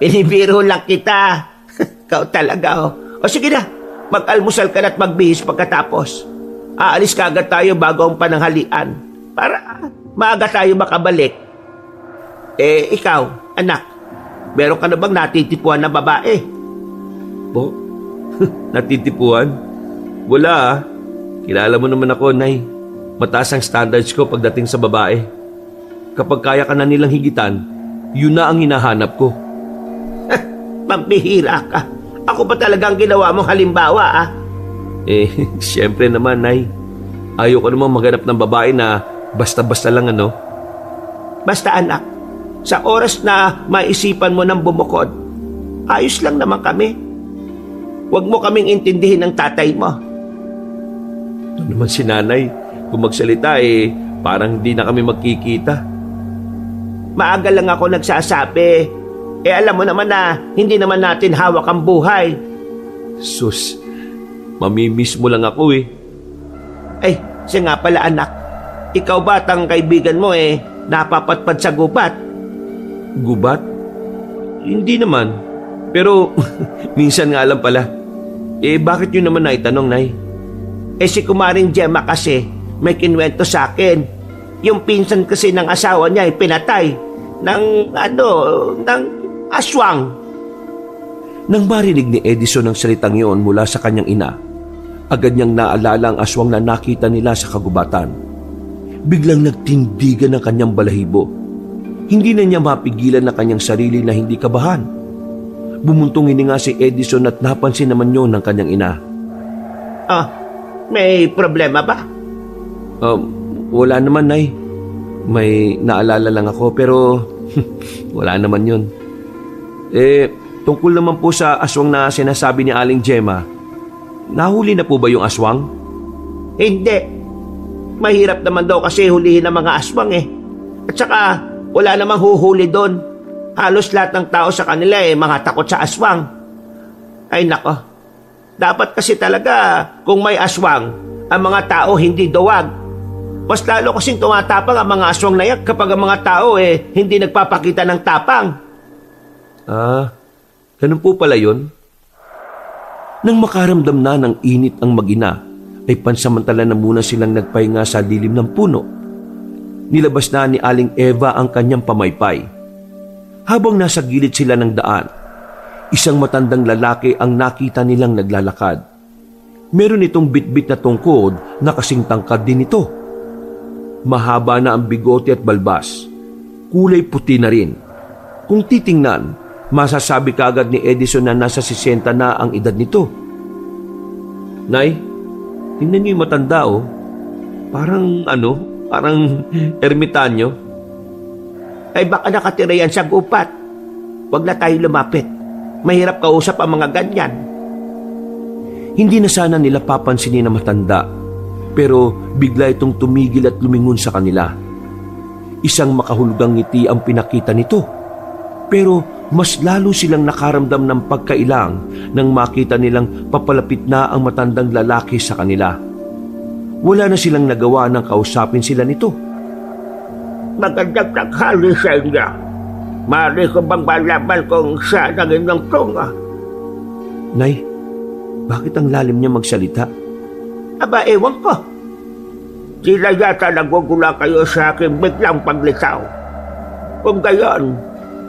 Pinibiro lang kita. Ikaw talaga oh. O sige na, mag-almusal ka na at magbihis pagkatapos. Aalis ka agad tayo bago ang pananghalian para maaga tayo makabalik. Ikaw, anak, meron ka na bang natitipuan na babae? Po? Natitipuan? Wala ah. Kilala mo naman ako, Nay. Mataas ang standards ko pagdating sa babae. Kapag kaya ka na nilang higitan, yun na ang hinahanap ko. Pampihira ka. Ako ba talagang ginawa mong halimbawa ah? Siyempre naman, Nay. Ayaw ko naman maghanap ng babae na basta-basta lang ano. Basta anak, sa oras na maisipan mo ng bumukod, ayos lang naman kami. Huwag mo kaming intindihin ng tatay mo. Ito naman si nanay. Kung magsalita parang hindi na kami magkikita. Maaga lang ako nagsasabi. Alam mo naman na hindi naman natin hawak ang buhay. Sus, mamimiss mo lang ako eh. Siya nga pala anak. Ikaw ba at ang kaibigan mo napapatpad sa gubat? Gubat? Hindi naman. Pero minsan nga lang pala. Bakit yun naman naitanong, Nay? Si Kumaring Gemma kasi may kinwento sa akin. Yung pinsan kasi ng asawa niya pinatay ng aswang. Nang marinig ni Edison ang salitang iyon mula sa kanyang ina, agad niyang naalala ang aswang na nakita nila sa kagubatan. Biglang nagtindigan ang kanyang balahibo. Hindi na niya mapigilan na kanyang sarili na hindi kabahan. Bumuntong hininga si Edison at napansin naman yun ng kanyang ina. May problema ba? Wala naman, Nay. May naalala lang ako pero wala naman yun. Tungkol naman po sa aswang na sinasabi ni Aling Gemma, nahuli na po ba yung aswang? Hindi. Mahirap naman daw kasi hulihin ng mga aswang eh. At saka wala namang huhuli doon. Halos lahat ng tao sa kanila mga takot sa aswang. Ay nako, dapat kasi talaga kung may aswang, ang mga tao hindi duwag. Mas lalo kasing tumatapang ang mga aswang na yan kapag ang mga tao hindi nagpapakita ng tapang. Ganun po pala yun? Nang makaramdam na ng init ang mag-ina, ay pansamantala na muna silang nagpahinga sa dilim ng puno. Nilabas na ni Aling Eva ang kanyang pamaypay. Habang nasa gilid sila ng daan, isang matandang lalaki ang nakita nilang naglalakad. Meron itong bitbit na tungkod na kasing tangkad din ito. Mahaba na ang bigote at balbas. Kulay puti na rin. Kung titingnan, masasabi kaagad ni Edison na nasa 60 na ang edad nito. Nay, tingnan niyo yung matanda oh. Parang ermitanyo. Ay baka nakatira yan sa gupat. Huwag na tayo lumapit. Mahirap kausap ang mga ganyan. Hindi na sana nila papansinin na matanda, pero bigla itong tumigil at lumingon sa kanila. Isang makahulugang ngiti ang pinakita nito, pero mas lalo silang nakaramdam ng pagkailang nang makita nilang papalapit na ang matandang lalaki sa kanila. Wala na silang nagawa nang kausapin sila nito. Magandang tanghali sa inyo. Maaari ko bang malaman kung saan ang inyong tunga? Nay, bakit ang lalim niya magsalita? Aba, ewan ko. Sila yata nagugula kayo sa aking biglang paglitaw. Kung gayon,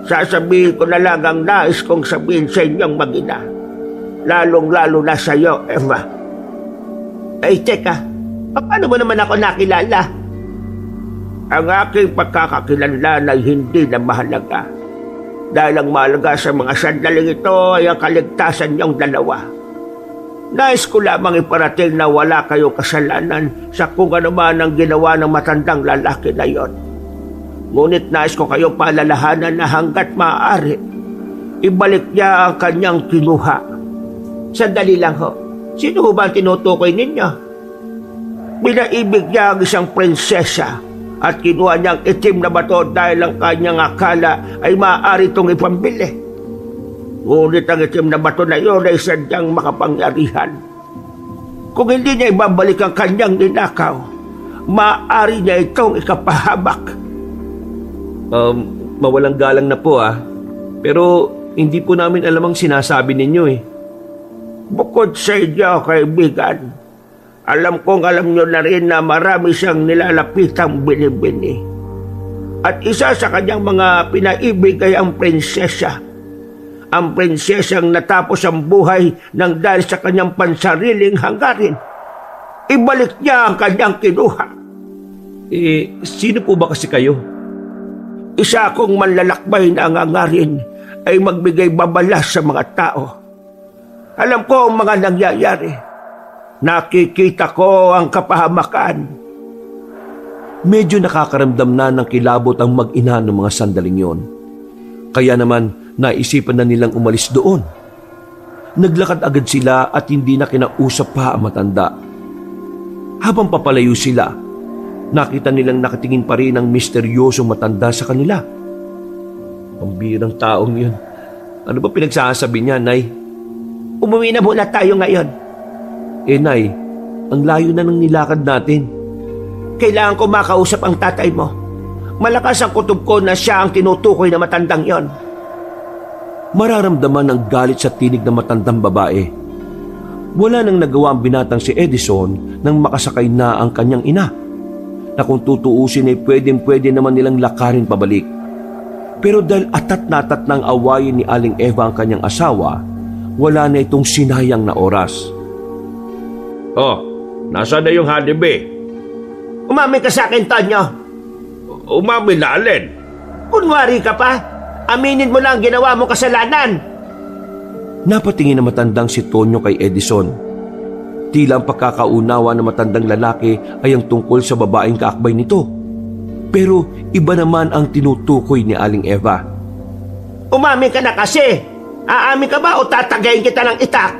sasabihin ko na lang ang nais kong sabihin sa inyong mag-ina. Lalong-lalo na sa iyo, Eva. Ay, teka. Paano mo naman ako nakilala? Ang aking pagkakakilanlan ay hindi na mahalaga. Dahil ang mahalaga sa mga sandaling ito ay ang kaligtasan niyong dalawa. Nais ko lamang iparating na wala kayong kasalanan sa kung ano man ang ginawa ng matandang lalaki na yon. Ngunit nais ko kayong paalalahanan na hanggat maaari, ibalik niya ang kanyang kinuha. Sandali lang ho. Sino ho ba ang tinutukoy ninyo? Pinaibig niya ang isang prinsesa at kinuha niyang itim na bato dahil ang kanyang akala ay maaari itong ipambili. Ngunit ang itim na bato na iyon ay sadyang makapangyarihan. Kung hindi niya ibabalik ang kanyang ninakaw, maaari niya itong ikapahabak. Mawalang galang na po pero hindi po namin alam ang sinasabi ninyo Bukod sa inyo, kaibigan, alam nyo na rin na marami siyang nilalapitang binibini. At isa sa kanyang mga pinaibig ay ang prinsesa. Ang prinsesang natapos ang buhay nang dahil sa kanyang pansariling hanggarin. Ibalik niya ang kanyang kinuha. Sino po ba kasi kayo? Isa akong manlalakbay na ang hangarin ay magbigay babala sa mga tao. Alam ko ang mga nangyayari. Nakikita ko ang kapahamakan. Medyo nakakaramdam na ng kilabot ang mag-ina ng mga sandaling yon. Kaya naman naisipan na nilang umalis doon. Naglakad agad sila at hindi na kinausap pa ang matanda. Habang papalayo sila, nakita nilang nakatingin pa rin ang misteryosong matanda sa kanila. Pambirang taong yun. Ano ba pinagsasabi niya, Nay? Umuwi na muna tayo ngayon. Nay, ang layo na ng nilakad natin. Kailangan ko makausap ang tatay mo. Malakas ang kutob ko na siya ang tinutukoy na matandang yon. Mararamdaman ang galit sa tinig ng matandang babae. Wala nang nagawa ang binatang si Edison nang makasakay na ang kanyang ina. Na kung tutuusin ay pwedeng-pwede naman nilang lakarin pabalik. Pero dahil atat na atat ng awayin ni Aling Eva ang kanyang asawa, wala na itong sinayang na oras. Nasaan na yung hanibe? Umamin ka sa akin, Tonyo. Umamin na alin? Kunwari ka pa. Aminin mo na ang ginawa mo kasalanan. Napatingin na matandang si Tonyo kay Edison. Tila ang pagkakaunawa ng matandang lalaki ay ang tungkol sa babaeng kaakbay nito. Pero iba naman ang tinutukoy ni Aling Eva. Umamin ka na kasi. Aamin ka ba o tatagayin kita ng itak?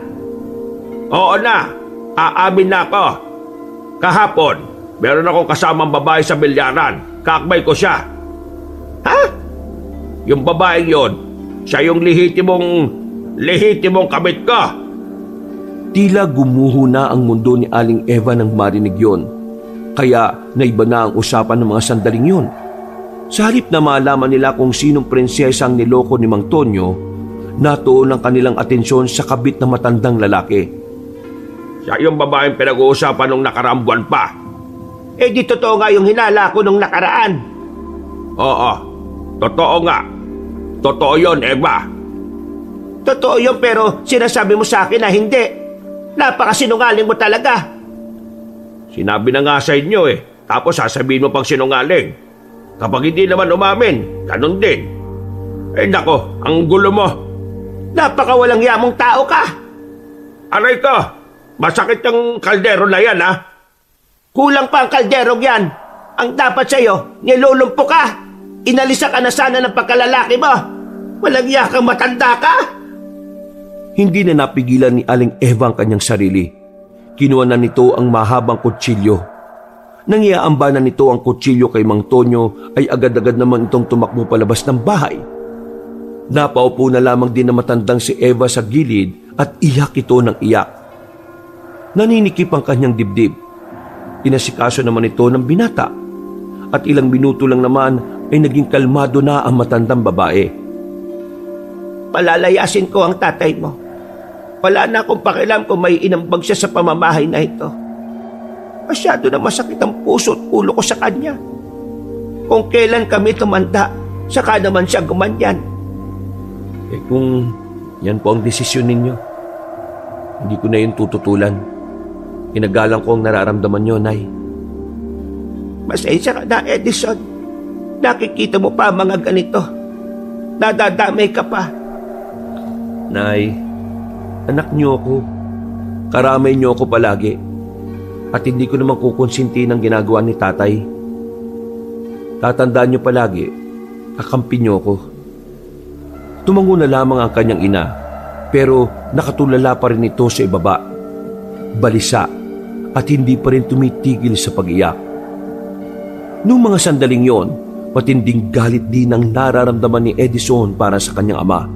Oo na, aamin na ako. Kahapon, meron akong kasamang babae sa bilyaran. Kakbay ko siya. Ha? Yung babaeng yon, siya yung lehitimong kabit ko. Tila gumuho na ang mundo ni Aling Eva nang marinig yon. Kaya naiba na ang usapan ng mga sandaling yon. Sa halip na malaman nila kung sinong prinsesa ang niloko ni Mang Tonyo, natuon ang kanilang atensyon sa kabit na matandang lalaki. Siya yung babaeng pinag-uusapan nung nakaraang buwan pa. Eh di totoo nga yung hinala ko nung nakaraan. Oo, totoo nga. Totoo yon, Eva. Totoo yun pero sinasabi mo sa akin na hindi. Napakasinungaling mo talaga. Sinabi na nga sa inyo tapos sasabihin mo pang sinungaling. Kapag hindi naman umamin, ganun din. Eh nako, ang gulo mo. Napakawalang yamong tao ka. Aray ko, masakit yung kaldero na yan, ha? Kulang pa ang kalderong yan. Ang dapat sa'yo, nilulumpo ka. Inalisa ka na sana ng pagkalalaki mo. Walang yakang matanda ka. Hindi na napigilan ni Aling Eva ang kanyang sarili. Kinuha na nito ang mahabang kutsilyo. Nang iaamba na nito ang kutsilyo kay Mang Tonyo, ay agad-agad naman itong tumakbo palabas ng bahay. Napaupo na lamang din na matandang si Eva sa gilid at iyak ito ng iyak. Naninikip ang kanyang dibdib. Inasikaso naman ito ng binata. At ilang minuto lang naman ay naging kalmado na ang matandang babae. Palalayasin ko ang tatay mo. Wala na akong pakialam kung may inambag siya sa pamamahay na ito. Masyado na masakit ang puso at ulo ko sa kanya. Kung kailan kami tumanda, saka naman siya gumanyan. Eh kung yan po ang desisyon ninyo, hindi ko na yun tututulan. Inagalang ko ang nararamdaman nyo, Nay. Masensya ka na, Edison. Nakikita mo pa mga ganito. Nadadamay ka pa. Nay, anak niyo ako. Karamay niyo ako palagi. At hindi ko naman kukonsinti ng ginagawa ni tatay. Tatandaan niyo palagi, kakampi niyo ako. Tumango na lamang ang kanyang ina, pero nakatulala pa rin ito sa ibaba. Balisa at hindi pa rin tumitigil sa pag-iyak. Noong mga sandaling yon, matinding galit din ang nararamdaman ni Edison para sa kanyang ama.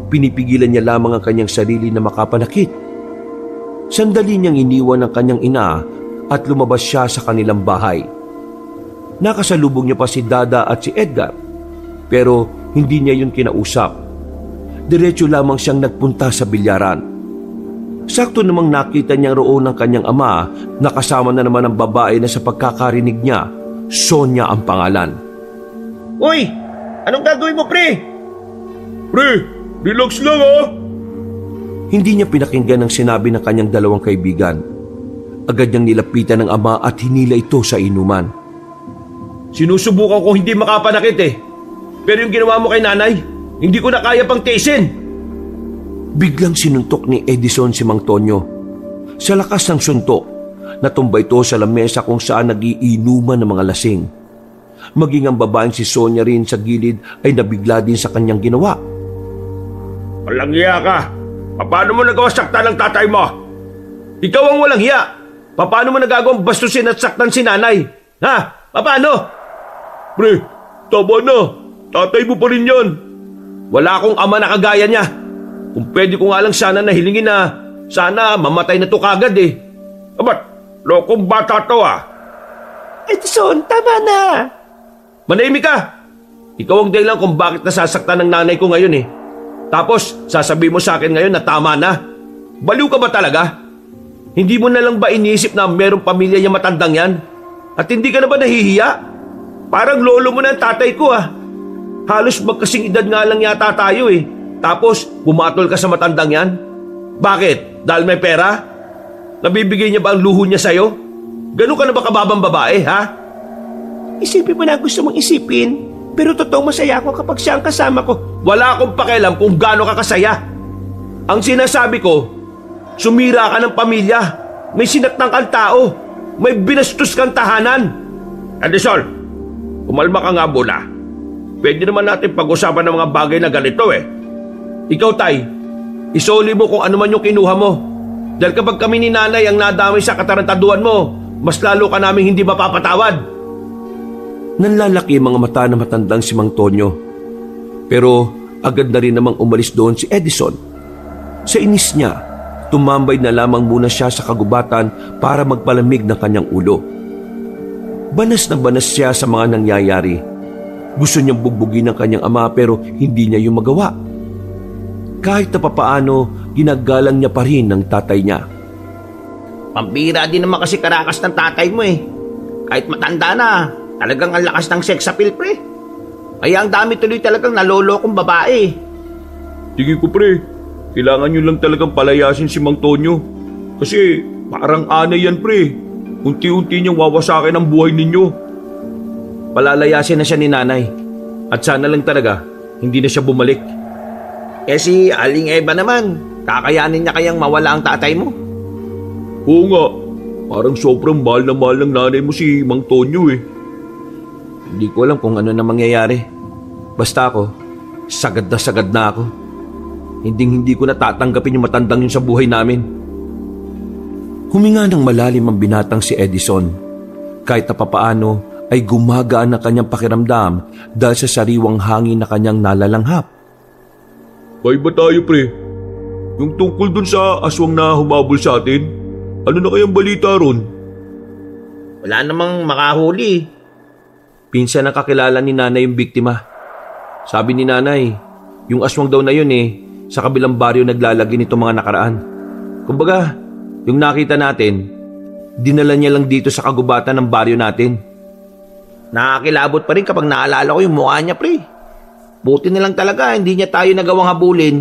Pinipigilan niya lamang ang kanyang sarili na makapanakit. Sandali niyang iniwan ang kanyang ina at lumabas siya sa kanilang bahay. Nakasalubong niya pa si Dada at si Edgar, pero hindi niya yun kinausap. Diretso lamang siyang nagpunta sa bilyaran. Sakto namang nakita niyang roon ang kanyang ama na kasama na naman ang babae na sa pagkakarinig niya, Sonia ang pangalan. Uy! Anong gagawin mo, pre? Pre, relax lang, ha? Hindi niya pinakinggan ang sinabi ng kanyang dalawang kaibigan. Agad niyang nilapitan ng ama at hinila ito sa inuman. Sinusubukan ko hindi makapanakit Pero yung ginawa mo kay nanay, hindi ko na kaya pang tiisin. Biglang sinuntok ni Edison si Mang Tonyo. Sa lakas ng suntok, natumba ito sa lamesa kung saan nagiinuman ng mga lasing. Maging ang babaeng si Sonia rin sa gilid ay nabigla din sa kanyang ginawa. Walang hiya ka. Paano mo nagawa saktan ng tatay mo? Ikaw ang walang hiya. Paano mo nagagawang bastusin at saktan si nanay? Ha? Paano? Pre, tama na. Tatay mo pa rin yan. Wala akong ama na kagaya niya. Kung pwede ko nga lang sana nahilingin na sana mamatay na to kagad Abat, lokong bata to Edison, tama na. Manahimik ka. Ikaw ang dahilan kung bakit nasasaktan ng nanay ko ngayon Tapos, sasabihin mo sa akin ngayon na tama na. Baliw ka ba talaga? Hindi mo na lang ba iniisip na merong pamilya yung matandang yan? At hindi ka na ba nahihiya? Parang lolo mo na ang tatay ko Halos magkasing edad nga lang yata tayo Tapos, bumatol ka sa matandang yan? Bakit? Dahil may pera? Nabibigay niya ba ang luho niya sa'yo? Ganun ka na ba kababang babae, ha? Isipin mo na gusto mong isipin. Pero totoong masaya ako kapag siya ang kasama ko. Wala akong pakialam kung gaano ka kasaya. Ang sinasabi ko, sumira ka ng pamilya. May sinatang kang tao. May binastos kang tahanan. Edison, Kumalma ka nga muna. Pwede naman natin pag-usapan ng mga bagay na ganito eh. Ikaw, Tay, isoli mo kung ano man yung kinuha mo. Dahil kapag kami ni Nanay ang nadamay sa katarantaduan mo, mas lalo ka namin hindi mapapatawad. Nanlalaki ang mga mata na matandang si Mang Tonyo. Pero agad na rin namang umalis doon si Edison. Sa inis niya, tumambay na lamang muna siya sa kagubatan para magpalamig ng kanyang ulo. Banas na banas siya sa mga nangyayari. Gusto niyang bugbugin ang kanyang ama pero hindi niya yung magawa. Kahit na papaano, ginagalang niya pa rin ng tatay niya. Pambira din naman kasi karakas ng tatay mo eh. Kahit matanda na, talagang ang lakas ng sex appeal, pre. Kaya ang dami tuloy talagang nalolokong babae. Tingin ko pre, kailangan nyo lang talagang palayasin si Mang Tonyo. Kasi parang anay yan pre. Unti-unti niyang wawasakin ang buhay ninyo. Palalayasin na siya ni Nanay. At sana lang talaga, hindi na siya bumalik. Eh si Aling Eva naman, kakayanin niya kayang mawala ang tatay mo? Oo nga, parang sobrang mahal na mahal ng nanay mo si Mang Tonyo eh. Hindi ko alam kung ano na mangyayari. Basta ako, sagad na ako. Hindi ko natatanggapin yung matandang yun sa buhay namin. Huminga ng malalim ang binatang si Edison. Kahit na papaano ay gumagaan ang kanyang pakiramdam dahil sa sariwang hangin na kanyang nalalanghap. May ba tayo pre? Yung tungkol dun sa aswang na humabol sa atin, ano na kayang balita ron? Wala namang makahuli. Pinsan ang kakilala ni Nanay yung biktima. Sabi ni Nanay, yung aswang daw na yun sa kabilang baryo naglalagi nito mga nakaraan. Kumbaga, yung nakita natin, dinala niya lang dito sa kagubatan ng baryo natin. Nakakilabot pa rin kapag naalala ko yung mukha niya, pre. Buti na lang talaga, hindi niya tayo nagawang habulin.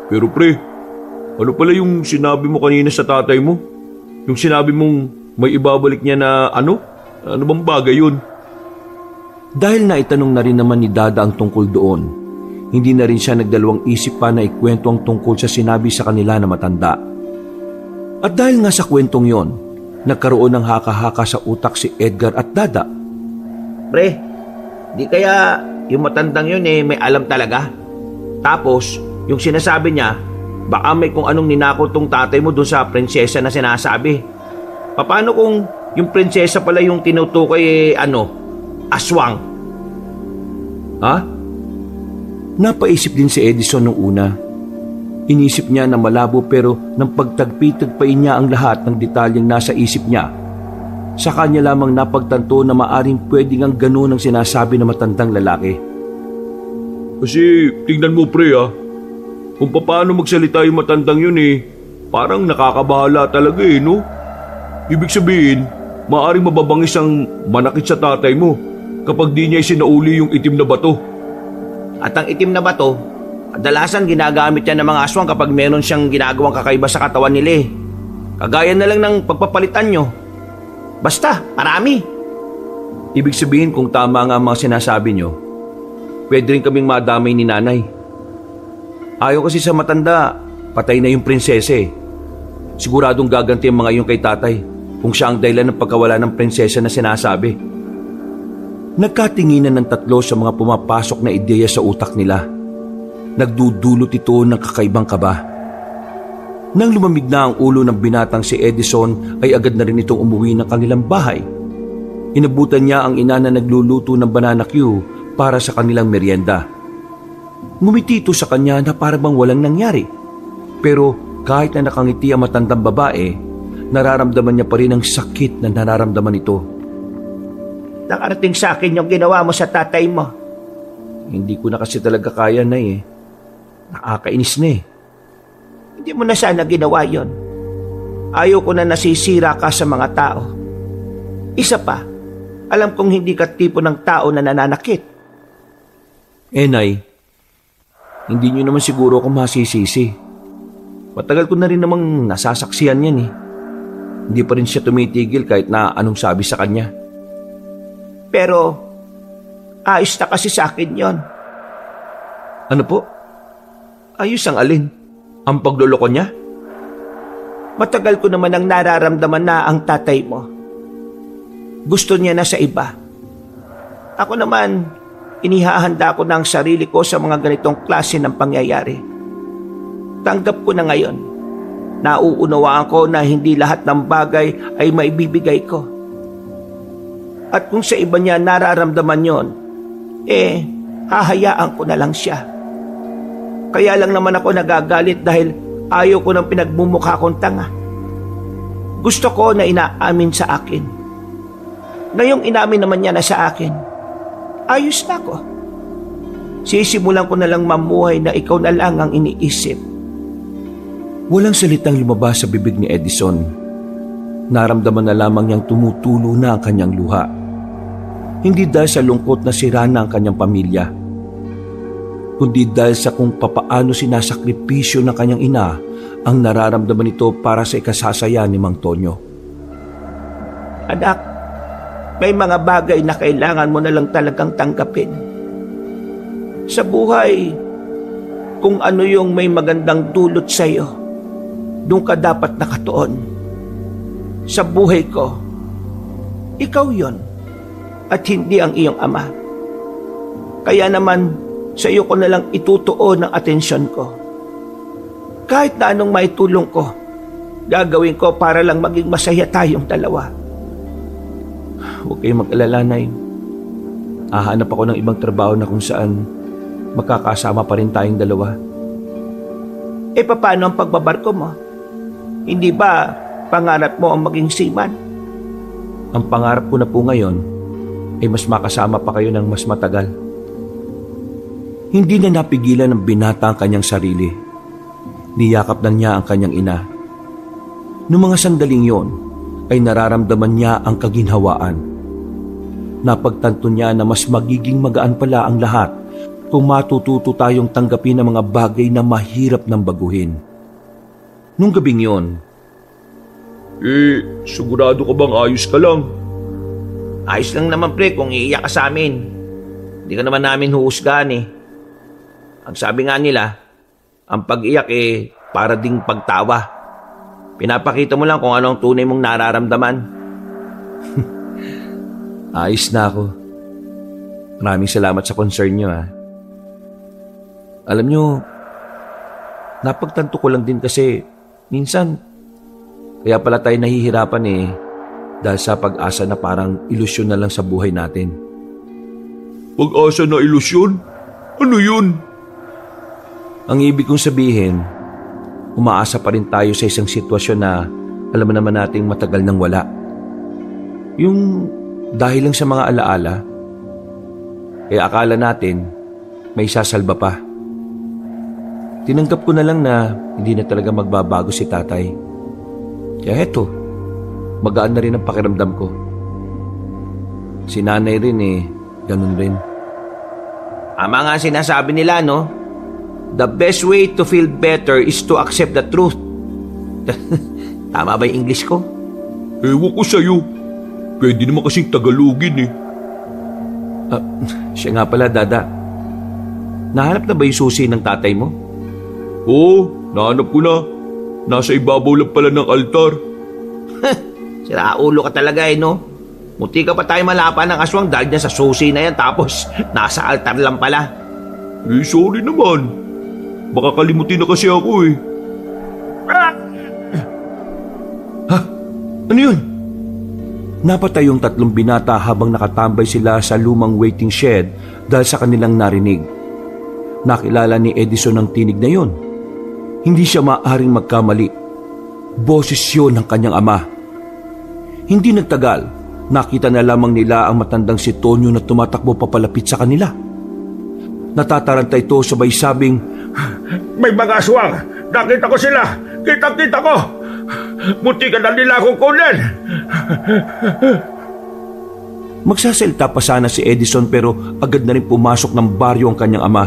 Pero pre, ano pala yung sinabi mo kanina sa tatay mo? Yung sinabi mong may ibabalik niya na ano? Ano bang bagay yun? Dahil naitanong na rin naman ni Dada ang tungkol doon, hindi na rin siya nagdalawang isip pa na ikwento ang tungkol sa sinabi sa kanila na matanda. At dahil nga sa kwentong yon, nagkaroon ng haka-haka sa utak si Edgar at Dada. Pre, di kaya yung matandang yun may alam talaga? Tapos, yung sinasabi niya, baka may kung anong ninakaw tong tatay mo doon sa prinsesa na sinasabi. Paano kung yung prinsesa pala yung tinutukoy aswang? Ha? Napaisip din si Edison nung una. Inisip niya na malabo pero nang pagtagpi-tagpain niya ang lahat ng detalyeng nasa isip niya, sa kanya lamang napagtanto na maaring pwedeng ang ganun ang sinasabi ng matandang lalaki. Kasi tingnan mo pre kung paano magsalita yung matandang yun parang nakakabahala talaga no? Ibig sabihin, maaring mababangis ang manakit sa tatay mo kapag di niya isinauli yung itim na bato. At ang itim na bato, kadalasan ginagamit yan ng mga aswang kapag meron siyang ginagawang kakaiba sa katawan nila Kagaya na lang ng pagpapalitan nyo. Basta, marami. Ibig sabihin kung tama nga ang mga sinasabi nyo, pwede rin kaming madamay ni Nanay. Ayaw kasi sa matanda, patay na yung prinsesa Siguradong gaganti ang mga iyon kay tatay kung siya ang dahilan ng pagkawala ng prinsesa na sinasabi. Nagkatinginan ng tatlo sa mga pumapasok na ideya sa utak nila. Nagdudulot ito ng kakaibang kaba. Nang lumamig na ang ulo ng binatang si Edison ay agad na rin itong umuwi ng kanilang bahay. Inabutan niya ang ina na nagluluto ng banana Q para sa kanilang merienda. Ngumiti ito sa kanya na para bang walang nangyari. Pero kahit na nakangiti ang matandang babae, nararamdaman niya pa rin ang sakit na nararamdaman ito. Nakarating sa akin yung ginawa mo sa tatay mo. Hindi ko na kasi talaga kaya, Nay Nakakainis na Hindi mo na sana ginawa yon. Ayaw ko na nasisira ka sa mga tao. Isa pa, alam kong hindi ka tipo ng tao na nananakit. Nay, hindi niyo naman siguro ako masisisi. Matagal ko na rin namang nasasaksihan yan Hindi pa rin siya tumitigil kahit na anong sabi sa kanya. Pero, ayos na kasi sa akin yon. Ano po? Ayos ang alin? Ang pagluloko niya? Matagal ko naman ang nararamdaman na ang tatay mo. Gusto niya na sa iba. Ako naman, inihahanda ko na ang sarili ko sa mga ganitong klase ng pangyayari. Tanggap ko na ngayon. Nauunawaan ko na hindi lahat ng bagay ay maibibigay ko. At kung sa iba niya nararamdaman yon, hahayaan ko na lang siya. Kaya lang naman ako nagagalit dahil ayaw ko ng pinagmumukha kong tanga. Gusto ko na inaamin sa akin. Ngayong inamin naman niya na sa akin, ayos na ako. Sisimulan ko na lang mamuhay na ikaw na lang ang iniisip. Walang salitang lumabas sa bibig ni Edison. Naramdaman na lamang niyang tumutulo na ang kanyang luha. Hindi dahil sa lungkot na sira na ang kanyang pamilya, kundi dahil sa kung papaano sinasakripisyo ng kanyang ina ang nararamdaman nito para sa ikasasaya ni Mang Tonyo. Anak, may mga bagay na kailangan mo na lang talagang tanggapin. Sa buhay, kung ano yung may magandang dulot sa iyo, doon ka dapat nakatuon. Sa buhay ko, ikaw yon at hindi ang iyong ama. Kaya naman, sa iyo ko na lang itutuon ang atensyon ko. Kahit na anong maitulong ko, gagawin ko para lang maging masaya tayong dalawa. Huwag kayong mag-alala, Nay. Hahanap ako ng ibang trabaho na kung saan magkakasama pa rin tayong dalawa. Paano ang pagbabarko mo? Hindi ba pangarap mo ang maging seaman? Ang pangarap ko na po ngayon ay mas makasama pa kayo ng mas matagal. Hindi na napigilan ng binata ang kanyang sarili. Niyakap na niya ang kanyang ina. Noong mga sandaling yon, ay nararamdaman niya ang kaginhawaan. Napagtanto niya na mas magiging magaan pala ang lahat kung matututo tayong tanggapin ang mga bagay na mahirap nang baguhin. Nung gabing yon, Sigurado ka bang ayos ka lang? Ayos lang naman pre kung iiyak ka sa amin. Hindi ka naman namin huhusgahan eh. Ang sabi nga nila, ang pag-iyak para ding pagtawa. Pinapakita mo lang kung anong tunay mong nararamdaman. ayos na ako. Maraming salamat sa concern niyo, ha. Alam niyo, napagtanto ko lang din kasi minsan, kaya pala tayo nahihirapan dahil sa pag-asa na parang ilusyon na lang sa buhay natin. Pag-asa na ilusyon? Ano yun? Ang ibig kong sabihin, umaasa pa rin tayo sa isang sitwasyon na alam naman nating matagal nang wala. Yung dahil lang sa mga alaala, kaya akala natin may sasalba pa. Tinanggap ko na lang na hindi na talaga magbabago si tatay. Kaya eto, magaan na rin ang pakiramdam ko. Si nanay rin ganun rin. Ama nga sinasabi nila, no? The best way to feel better is to accept the truth. Tama ba yung English ko? Ewan ko sa'yo. Pwede naman kasing Tagalogin Siya nga pala, Dada. Nahanap na ba yung susi ng tatay mo? Oo, nahanap ko na. Nasa ibabaw lang pala ng altar. Siraulo ka talaga no? Muti ka pa tayo malapa ng aswang dahil niya sa susi na yan tapos nasa altar lang pala. Sorry naman. Baka kalimutin na kasi ako Ha? Ano yun? Napatay yung tatlong binata habang nakatambay sila sa lumang waiting shed dahil sa kanilang narinig. Nakilala ni Edison ang tinig na yun. Hindi siya maaaring magkamali. Boses yun ng kanyang ama. Hindi nagtagal, nakita na lamang nila ang matandang si Tonyo na tumatakbo papalapit sa kanila. Natataranta ito sabay sabing, May mga aswang! Nakita ko sila! Kita-kita ko! Munti ka na nila akong kunin! Magsasalita pa sana si Edison pero agad na rin pumasok ng baryo ang kanyang ama.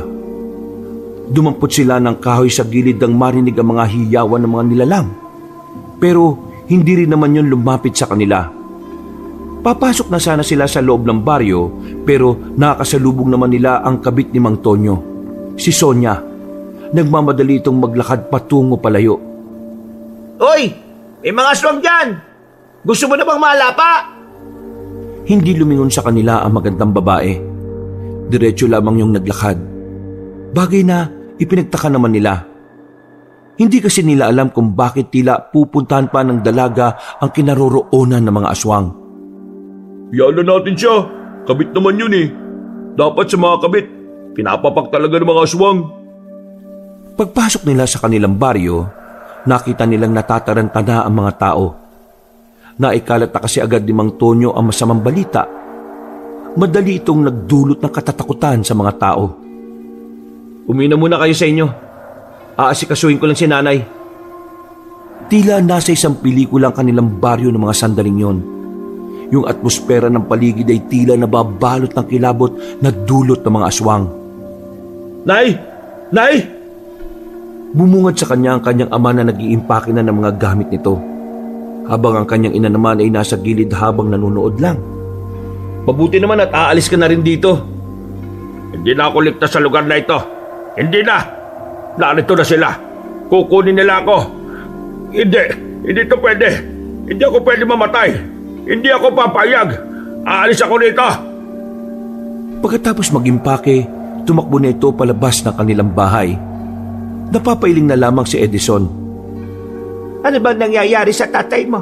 Dumampot sila ng kahoy sa gilid nang marinig ang mga hiyawan ng mga nilalang. Pero hindi rin naman yun lumapit sa kanila. Papasok na sana sila sa loob ng baryo pero nakakasalubong naman nila ang kabit ni Mang Tonyo, si Sonia. Nagmamadali itong maglakad patungo palayo. Hoy! May mga aswang dyan! Gusto mo na bang malapa? Hindi lumingon sa kanila ang magandang babae. Diretso lamang yung naglakad. Bagay na ipinagtaka naman nila. Hindi kasi nila alam kung bakit tila pupuntahan pa ng dalaga ang kinaroroonan ng mga aswang. Iyan na natin siya. Kabit naman yun eh. Dapat sa mga kabit, pinapapak talaga ng mga aswang. Pagpasok nila sa kanilang baryo, nakita nilang natataranta na ang mga tao. Naikalat na kasi agad ni Mang Tonyo ang masamang balita. Madali itong nagdulot ng katatakutan sa mga tao. Umina muna kayo sa inyo. Aasikasuhin ko lang si nanay. Tila nasa isang pelikula ang kanilang baryo ng mga sandaling yon. Yung atmosfera ng paligid ay tila nababalot ng kilabot na dulot ng mga aswang. Nay! Nay! Bumungad sa kanya ang kanyang ama na nag-iimpake na ng mga gamit nito, habang ang kanyang ina naman ay nasa gilid habang nanonood lang. Mabuti naman at aalis ka na rin dito. Hindi na ako ligtas sa lugar na ito. Hindi na. Narito na sila. Kukunin nila ako. Hindi to pwede. Hindi ako pwede mamatay. Hindi ako papayag. Aalis ako dito. Pagkatapos mag-impake, tumakbo na ito palabas ng kanilang bahay. Napapailing na lamang si Edison. Ano bang nangyayari sa tatay mo?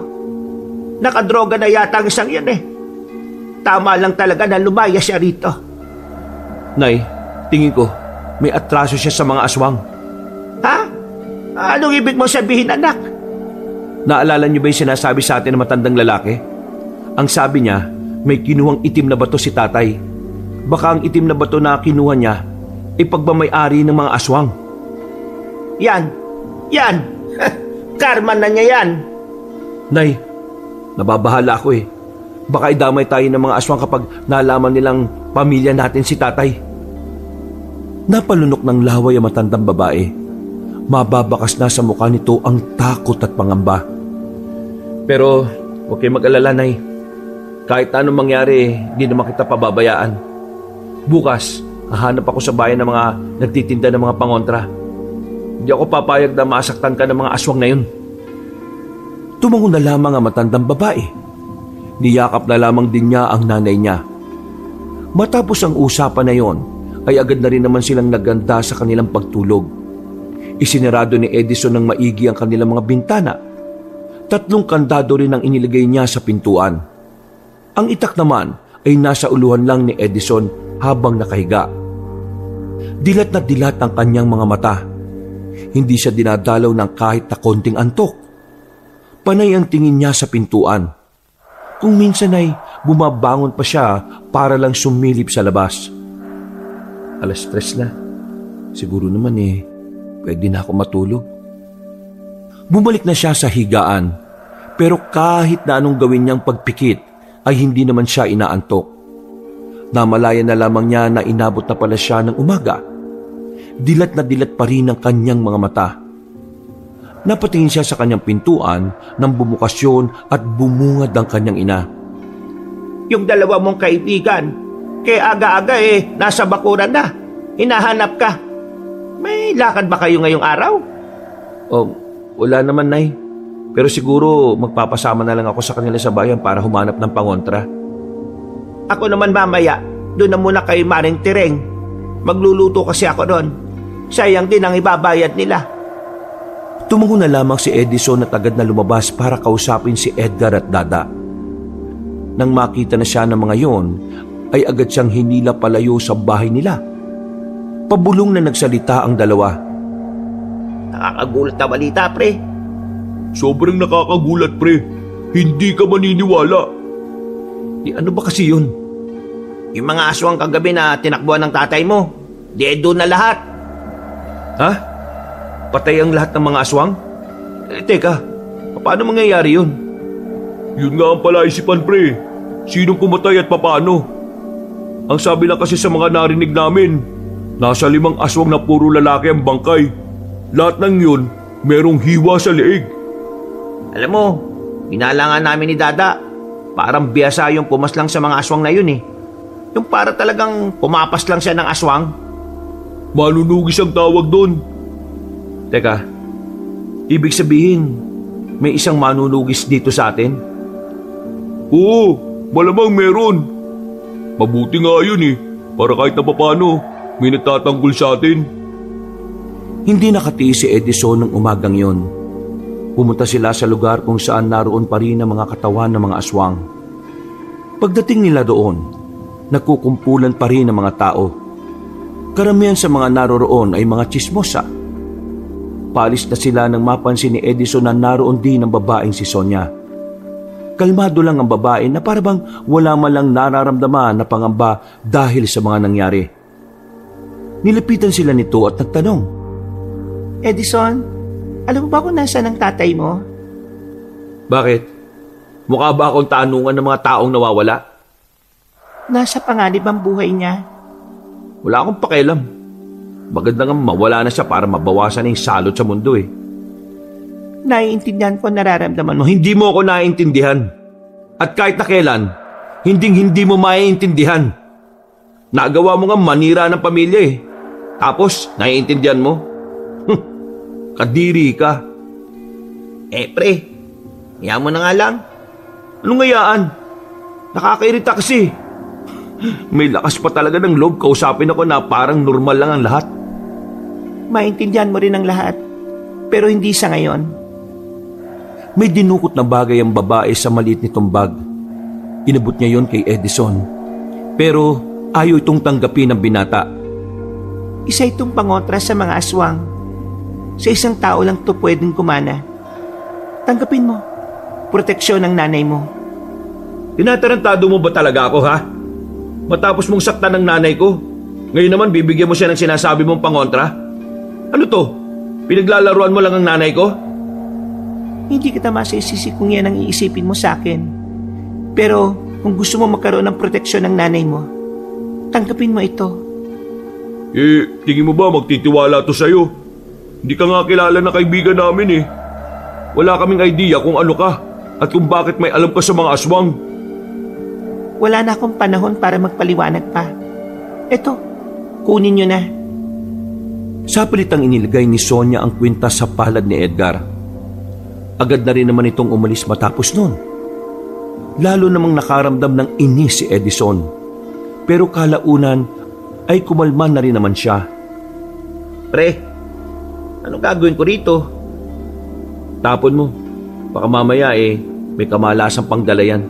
Nakadroga na yata ang isang yan eh. Tama lang talaga na lumaya siya rito. Nay, tingin ko, may atraso siya sa mga aswang. Ha? Anong ibig mong sabihin, anak? Naalala niyo ba yung sinasabi sa atin ng matandang lalaki? Ang sabi niya, may kinuhang itim na bato si tatay. Baka ang itim na bato na kinuha niya ay pagmamay-ari ng mga aswang. Yan! Karma na niya yan! Nay, nababahala ako eh. Baka idamay tayo ng mga aswang kapag nalaman nilang pamilya natin si tatay. Napalunok ng laway ang matandang babae. Mababakas na sa mukha nito ang takot at pangamba. Pero huwag kayo mag-alala, Nay. Kahit anong mangyari, hindi naman kita pababayaan. Bukas, hahanap ako sa bayan ng mga nagtitinda ng mga pangontra. Hindi ako papayag na masaktan ka ng mga aswang na yun. Tumango na lamang ang matandang babae. Niyakap na lamang din niya ang nanay niya. Matapos ang usapan na yon, ay agad na rin naman silang naganda sa kanilang pagtulog. Isinarado ni Edison ng maigi ang kanilang mga bintana. 3 kandado rin ang inilagay niya sa pintuan. Ang itak naman ay nasa uluhan lang ni Edison habang nakahiga. Dilat na dilat ang kanyang mga mata. Hindi siya dinadalaw ng kahit na konting antok. Panay ang tingin niya sa pintuan. Kung minsan ay bumabangon pa siya para lang sumilip sa labas. 3:00 na. Siguro naman pwede na ako matulog. Bumalik na siya sa higaan, pero kahit na anong gawin niyang pagpikit ay hindi naman siya inaantok. Namalayan na lamang niya na inabot na pala siya ng umaga. Dilat na dilat pa rin ang kanyang mga mata. Napatingin siya sa kanyang pintuan nang bumukas yun at bumungad ang kanyang ina. Yung dalawa mong kaibigan, kaya aga-aga nasa bakuran na. Hinahanap ka. May lakad ba kayo ngayong araw? Wala naman, Nay. Pero siguro magpapasama na lang ako sa kanila sa bayan para humanap ng pangontra. Ako naman mamaya, doon na muna kay Maring Tireng. Magluluto kasi ako doon. Sayang din ang ibabayad nila. Tumango na lamang si Edison at agad na lumabas para kausapin si Edgar at Dada. Nang makita na siya ng mga yon, ay agad siyang hinila palayo sa bahay nila. Pabulong na nagsalita ang dalawa. Nakakagulat na balita, pre. Sobrang nakakagulat, pre. Hindi ka maniniwala. Ano ba kasi yun? Yung mga aswang kagabi na tinakbuhan ng tatay mo, doon na lahat. Ha? Patay ang lahat ng mga aswang? Teka, paano mangyayari yun? Yun nga ang palaisipan, pre. Sinong pumatay at papaano? Ang sabi lang kasi sa mga narinig namin, nasa 5 aswang na puro lalaki ang bangkay. Lahat ng yun, merong hiwa sa leeg. Alam mo, binalangan namin ni Dada. Parang biyasa yung pumaslang sa mga aswang na yun Yung para talagang pumapas lang siya ng aswang. Manunugis ang tawag doon. Teka, ibig sabihin, may isang manunugis dito sa atin? Oo, Malamang meron. Mabuti nga yun eh, para kahit na papano, may nagtatanggol sa atin. Hindi nakatiis si Edison ng umagang yon. Pumunta sila sa lugar kung saan naroon pa rin ang mga katawan ng mga aswang. Pagdating nila doon, nagkukumpulan pa rin ang mga tao. Karamihan sa mga naroroon ay mga tsismosa. Palis na sila nang mapansin ni Edison na naroon din ang babaeng si Sonia. Kalmado lang ang babae na parabang wala man lang nararamdaman na pangamba dahil sa mga nangyari. Nilapitan sila nito at nagtanong, Edison, alam mo ba kung nasaan ang tatay mo? "Bakit? Mukha ba akong tanungan ng mga taong nawawala?" Nasa panganib ang buhay niya. "Wala akong pakialam. Maganda nga mawala na siya para mabawasan na yung salot sa mundo eh." Naiintindihan ko nararamdaman mo. Hindi mo ako naiintindihan. At kahit na kailan, hindi mo maiintindihan. Nagawa mo nga manira ng pamilya eh. Tapos, naiintindihan mo? Kadiri ka. Pre, hiya mo na nga lang. Anong ngayaan? Nakakairita kasi. May lakas pa talaga ng loob kausapin ako na parang normal lang ang lahat. Maintindihan mo rin ang lahat. Pero hindi sa ngayon. May dinukot na bagay ang babae sa maliit nitong bag. Inabot niya yon kay Edison. Pero ayaw itong tanggapin ng binata. Isa itong pangontra sa mga aswang. Sa isang tao lang to pwedeng kumana. Tanggapin mo. Proteksyon ng nanay mo. Tinatarantado mo ba talaga ako, ha? Matapos mong saktan ng nanay ko, ngayon naman bibigyan mo siya ng sinasabi mong pangontra? Ano to? Pinaglalaruan mo lang ang nanay ko? Hindi kita masisisi kung yan ang iisipin mo sa akin. Pero kung gusto mo magkaroon ng proteksyon ng nanay mo, tanggapin mo ito. Tingin mo ba magtitiwala to sa'yo? Hindi ka nga kilala na kaibigan namin eh. Wala kaming idea kung ano ka at kung bakit may alam ka sa mga aswang. Wala na akong panahon para magpaliwanag pa. Eto, kunin nyo na. Sa palitang inilagay ni Sonia ang kwintas sa palad ni Edgar. Agad na rin naman itong umalis matapos nun. Lalo namang nakaramdam ng inis si Edison. Pero kalaunan ay kumalman na rin naman siya. Pre, anong gagawin ko rito? Tapon mo. Baka mamaya may kamalasang pangdalayan.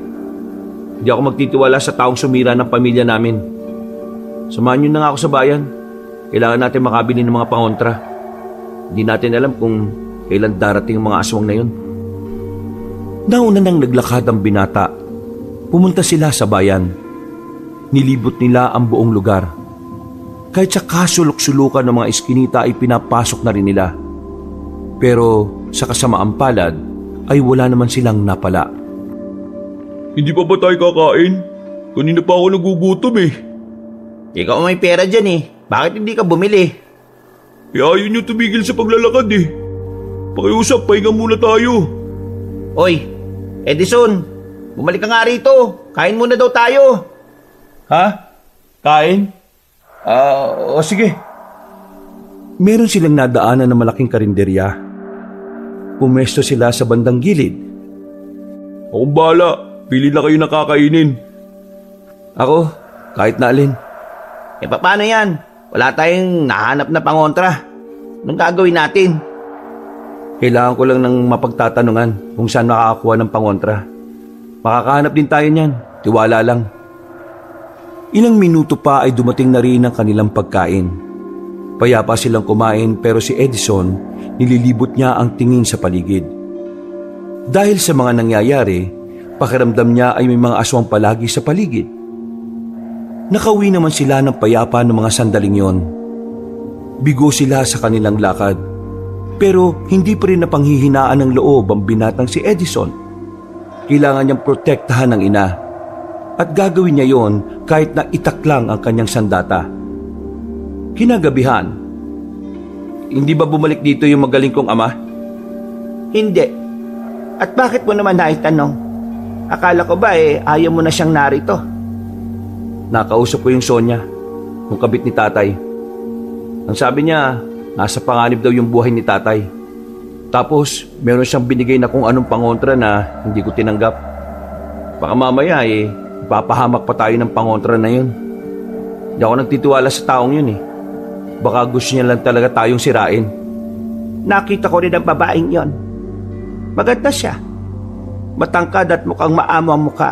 Hindi ako magtitiwala sa taong sumira ng pamilya namin. Samahan niyo na nga ako sa bayan. Kailangan natin makabili ng mga pangontra. Hindi natin alam kung kailan darating ang mga aswang na yun. Nauna nang naglakad ang binata. Pumunta sila sa bayan. Nilibot nila ang buong lugar. Kahit sa kasulok-sulukan ng mga iskinita ay pinapasok na rin nila. Pero sa kasamaang palad ay wala naman silang napala. Hindi pa ba tayo kakain? Kanina pa ako nagugutom eh. Ikaw may pera dyan eh. Bakit hindi ka bumili? Ayaw niyo tumigil sa paglalakad eh. Pakiusap, pahinga muna tayo. Oy, Edison, bumalik ka nga rito. Kain muna daw tayo. Ha? Kain? O sige. Meron silang nadaanan ng malaking karinderya. Pumesto sila sa bandang gilid. Akong bahala. Pili na kayo na kakainin. Ako, kahit na alin. Paano yan? Wala tayong nahanap na pangontra. Anong gagawin natin? Kailangan ko lang ng mapagtatanungan kung saan makakakuha ng pangontra. Makakahanap din tayo niyan. Tiwala lang. Ilang minuto pa ay dumating na rin ang kanilang pagkain. Payapa silang kumain pero si Edison nililibot niya ang tingin sa paligid. Dahil sa mga nangyayari, pakiramdam niya ay may mga aswang palagi sa paligid. Nakauwi naman sila ng payapa ng mga sandaling yon. Bigo sila sa kanilang lakad. Pero hindi pa rin napanghihinaan ng loob ang binatang si Edison. Kailangan niyang protektahan ng ina. At gagawin niya yon kahit na itaklang ang kanyang sandata. Kinagabihan, hindi ba bumalik dito yung magaling kong ama? Hindi. At bakit mo naman naitanong? Akala ko ba ayaw mo na siyang narito? Nakausap ko yung Sonia, yung kabit ni tatay. Ang sabi niya, nasa panganib daw yung buhay ni tatay. Tapos, meron siyang binigay na kung anong pangontra na hindi ko tinanggap. Baka mamaya Ipapahamak pa tayo ng pangontra na yun. Hindi ako nagtitiwala sa taong yun eh. Baka gusto niya lang talaga tayong sirain. Nakita ko rin ang babaeng yon. Maganda siya. Matangkad at mukhang maamo ang mukha.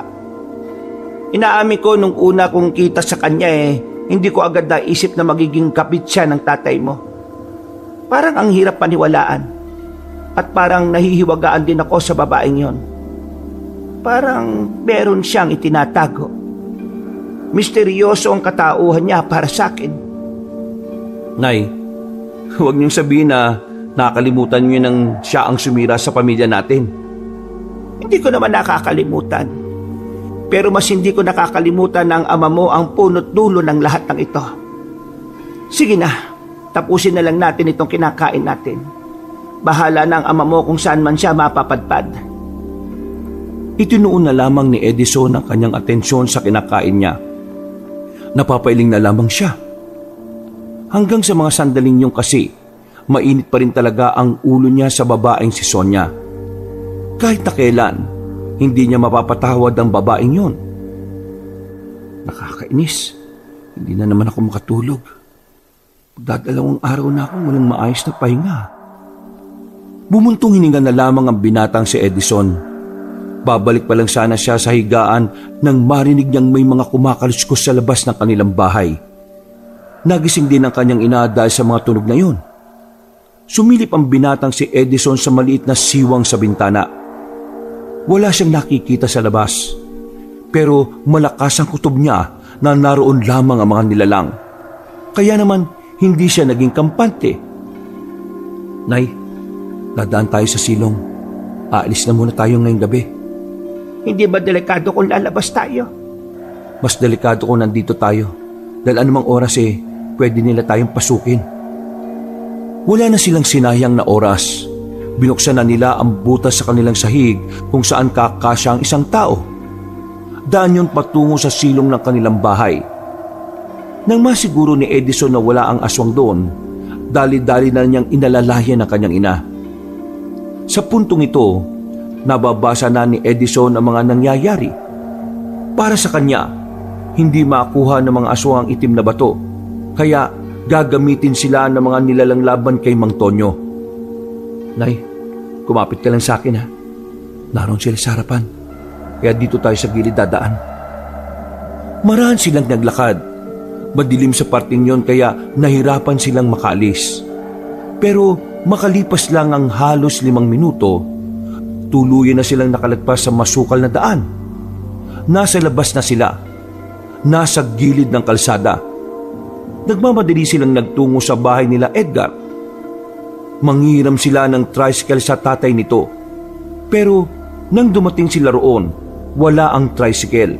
Inaamin ko nung una kong kita sa kanya hindi ko agad naisip na magiging kapit siya ng tatay mo. Parang ang hirap paniwalaan. At parang nahihiwagaan din ako sa babaeng yon. Parang meron siyang itinatago. Misteryoso ang katauhan niya para sa akin. Nay, huwag niyong sabihin na nakakalimutan niyo nang siya ang sumira sa pamilya natin. Hindi ko naman nakakalimutan. Pero mas hindi ko nakakalimutan na ang ama mo ang punot dulo ng lahat ng ito. Sige na, tapusin na lang natin itong kinakain natin. Bahala na ang ama mo kung saan man siya mapapadpad. Itinuon na lamang ni Edison ang kanyang atensyon sa kinakain niya. Napapailing na lamang siya. Hanggang sa mga sandaling yung kasi, mainit pa rin talaga ang ulo niya sa babaeng si Sonia. Kahit na kailan, hindi niya mapapatawad ang babaeng yon. Nakakainis. Hindi na naman ako makatulog. Magdadalawang araw na akong walang maayos na pahinga. Bumuntong hininga na lamang ang binatang si Edison. Babalik pa lang sana siya sa higaan nang marinig niyang may mga kumakaluskos sa labas ng kanilang bahay. Nagising din ang kanyang ina dahil sa mga tunog na yun. Sumilip ang binatang si Edison sa maliit na siwang sa bintana. Wala siyang nakikita sa labas. Pero malakas ang kutob niya na naroon lamang ang mga nilalang. Kaya naman hindi siya naging kampante. Nay, dadaan tayo sa silong. Aalis na muna tayo ngayong gabi. Hindi ba delikado kung lalabas tayo? Mas delikado kung nandito tayo. Dahil anumang oras pwede nila tayong pasukin. Wala na silang sinayang na oras. Binuksan na nila ang butas sa kanilang sahig kung saan kakasya ang isang tao. Daan yun patungo sa silong ng kanilang bahay. Nang masiguro ni Edison na wala ang aswang doon, dali-dali na niyang inalalayan ang kanyang ina. Sa puntong ito, nababasa na ni Edison ang mga nangyayari. Para sa kanya, hindi makuha ng mga aswang ang itim na bato, kaya gagamitin sila ng mga nilalang laban kay Mang Tonyo. Nay, kumapit ka lang sa akin ha. Naroon sila sa harapan, kaya dito tayo sa gilid dadaan. Maraan silang naglakad. Madilim sa parting yon kaya nahirapan silang makaalis. Pero makalipas lang ang halos 5 minuto, tuluyan na silang nakalagpas sa masukal na daan. Nasa labas na sila. Nasa gilid ng kalsada. Nagmamadali silang nagtungo sa bahay nila Edgar. Manghiram sila ng tricycle sa tatay nito. Pero nang dumating sila roon, wala ang tricycle.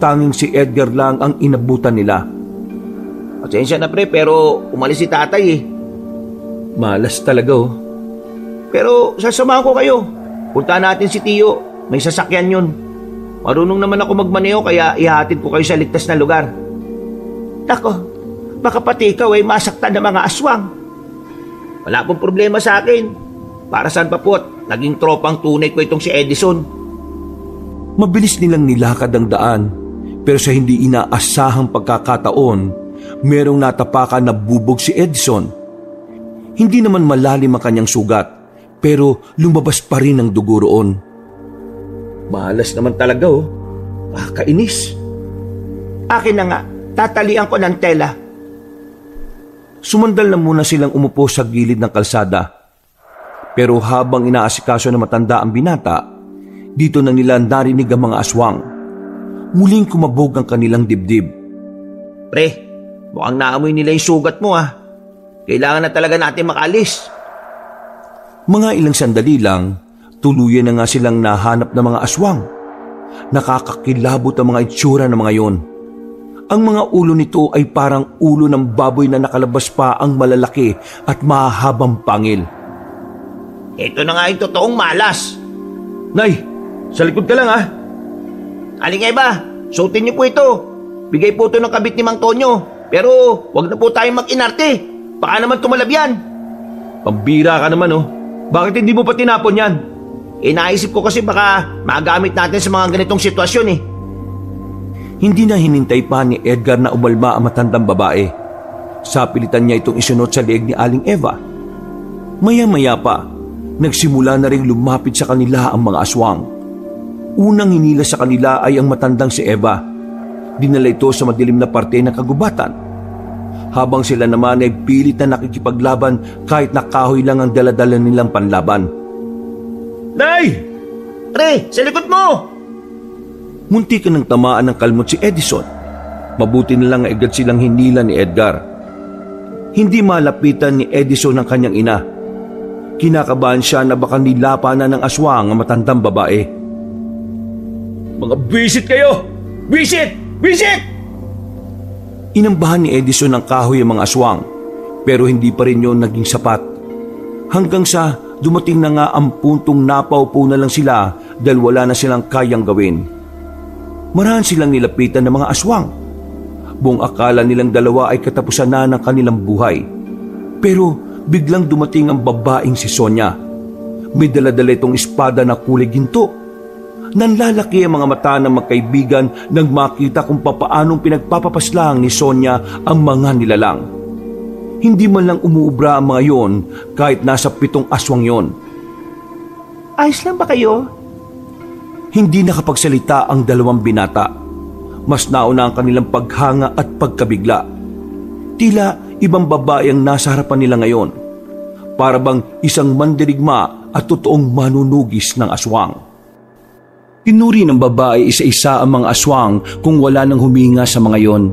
Tanging si Edgar lang ang inabutan nila. Pasensya na pre, pero umalis si tatay Malas talaga Pero sasamahan ko kayo. Punta natin si Tio. May sasakyan yun. Marunong naman ako magmaneho kaya ihatid ko kayo sa ligtas na lugar. Nako, baka pati ikaw masaktan ng mga aswang. Wala pong problema sa akin. Para saan pa po't naging tropang tunay ko itong si Edison. Mabilis nilang nilakad ang daan, pero sa hindi inaasahang pagkakataon, merong natapakan na bubog si Edison. Hindi naman malalim ang kanyang sugat, pero lumabas pa rin ang dugo roon. Malas naman talaga Nakakainis. Akin na nga, tatalian ko ng tela. Sumandal na muna silang umupo sa gilid ng kalsada. Pero habang inaasikaso na matanda ang binata, dito na nila narinig ang mga aswang. Muling kumabog ang kanilang dibdib. Pre, mukhang naamoy nila yung sugat mo Kailangan na talaga natin makalis. Mga ilang sandali lang, tuluyan na nga silang nahanap ng mga aswang. Nakakakilabot ang mga itsura ng mga yon. Ang mga ulo nito ay parang ulo ng baboy na nakalabas pa ang malalaki at mahahabang pangil. Ito na nga yung totoong malas. Nay, sa likod ka lang Alingay ba? Suotin niyo po ito. Bigay po ito ng kabit ni Mang Tonyo. Pero wag na po tayong mag-inarte. Baka naman tumalab yan. Pambira ka naman Bakit hindi mo pa tinapon yan? Naisip ko kasi baka magamit natin sa mga ganitong sitwasyon Hindi na hinintay pa ni Edgar na umalma ang matandang babae. Sapilitan niya itong isunod sa leeg ni Aling Eva. Maya-maya pa, nagsimula na ring lumapit sa kanila ang mga aswang. Unang hinila sa kanila ay ang matandang si Eva. Dinala ito sa madilim na parte ng kagubatan. Habang sila naman ay pilit na nakikipaglaban kahit na kahoy lang ang daladala nilang panlaban. Nay! Pre, sa likod mo! Munti ka nang tamaan ng kalmot si Edison. Mabuti na lang agad silang hinila ni Edgar. Hindi malapitan ni Edison ang kanyang ina. Kinakabahan siya na baka nilapanan ng aswang ang matandang babae. Mga bisit kayo! Bisit! Bisit! Inambahan ni Edison ng kahoy ang mga aswang, pero hindi pa rin yun naging sapat. Hanggang sa dumating na nga ang puntong napaupo na lang sila dahil wala na silang kayang gawin. Marahan silang nilapitan ng mga aswang. Buong akala nilang dalawa ay katapusan na ng kanilang buhay. Pero biglang dumating ang babaeng si Sonia. May daladala itong espada na kulay ginto. Nanlalaki ang mga mata ng magkaibigan nang makita kung papaanong pinagpapapaslang ni Sonia ang mga nilalang. Hindi man lang umuubra ang mga yon kahit nasa 7 aswang yon. Ayos lang ba kayo? Hindi nakapagsalita ang dalawang binata. Mas nauna ang kanilang paghanga at pagkabigla. Tila ibang babae ang nasa harapan nila ngayon. Para bang isang mandirigma at totoong manunugis ng aswang. Tinuri ng babae isa-isa ang mga aswang kung wala nang huminga sa mga yon.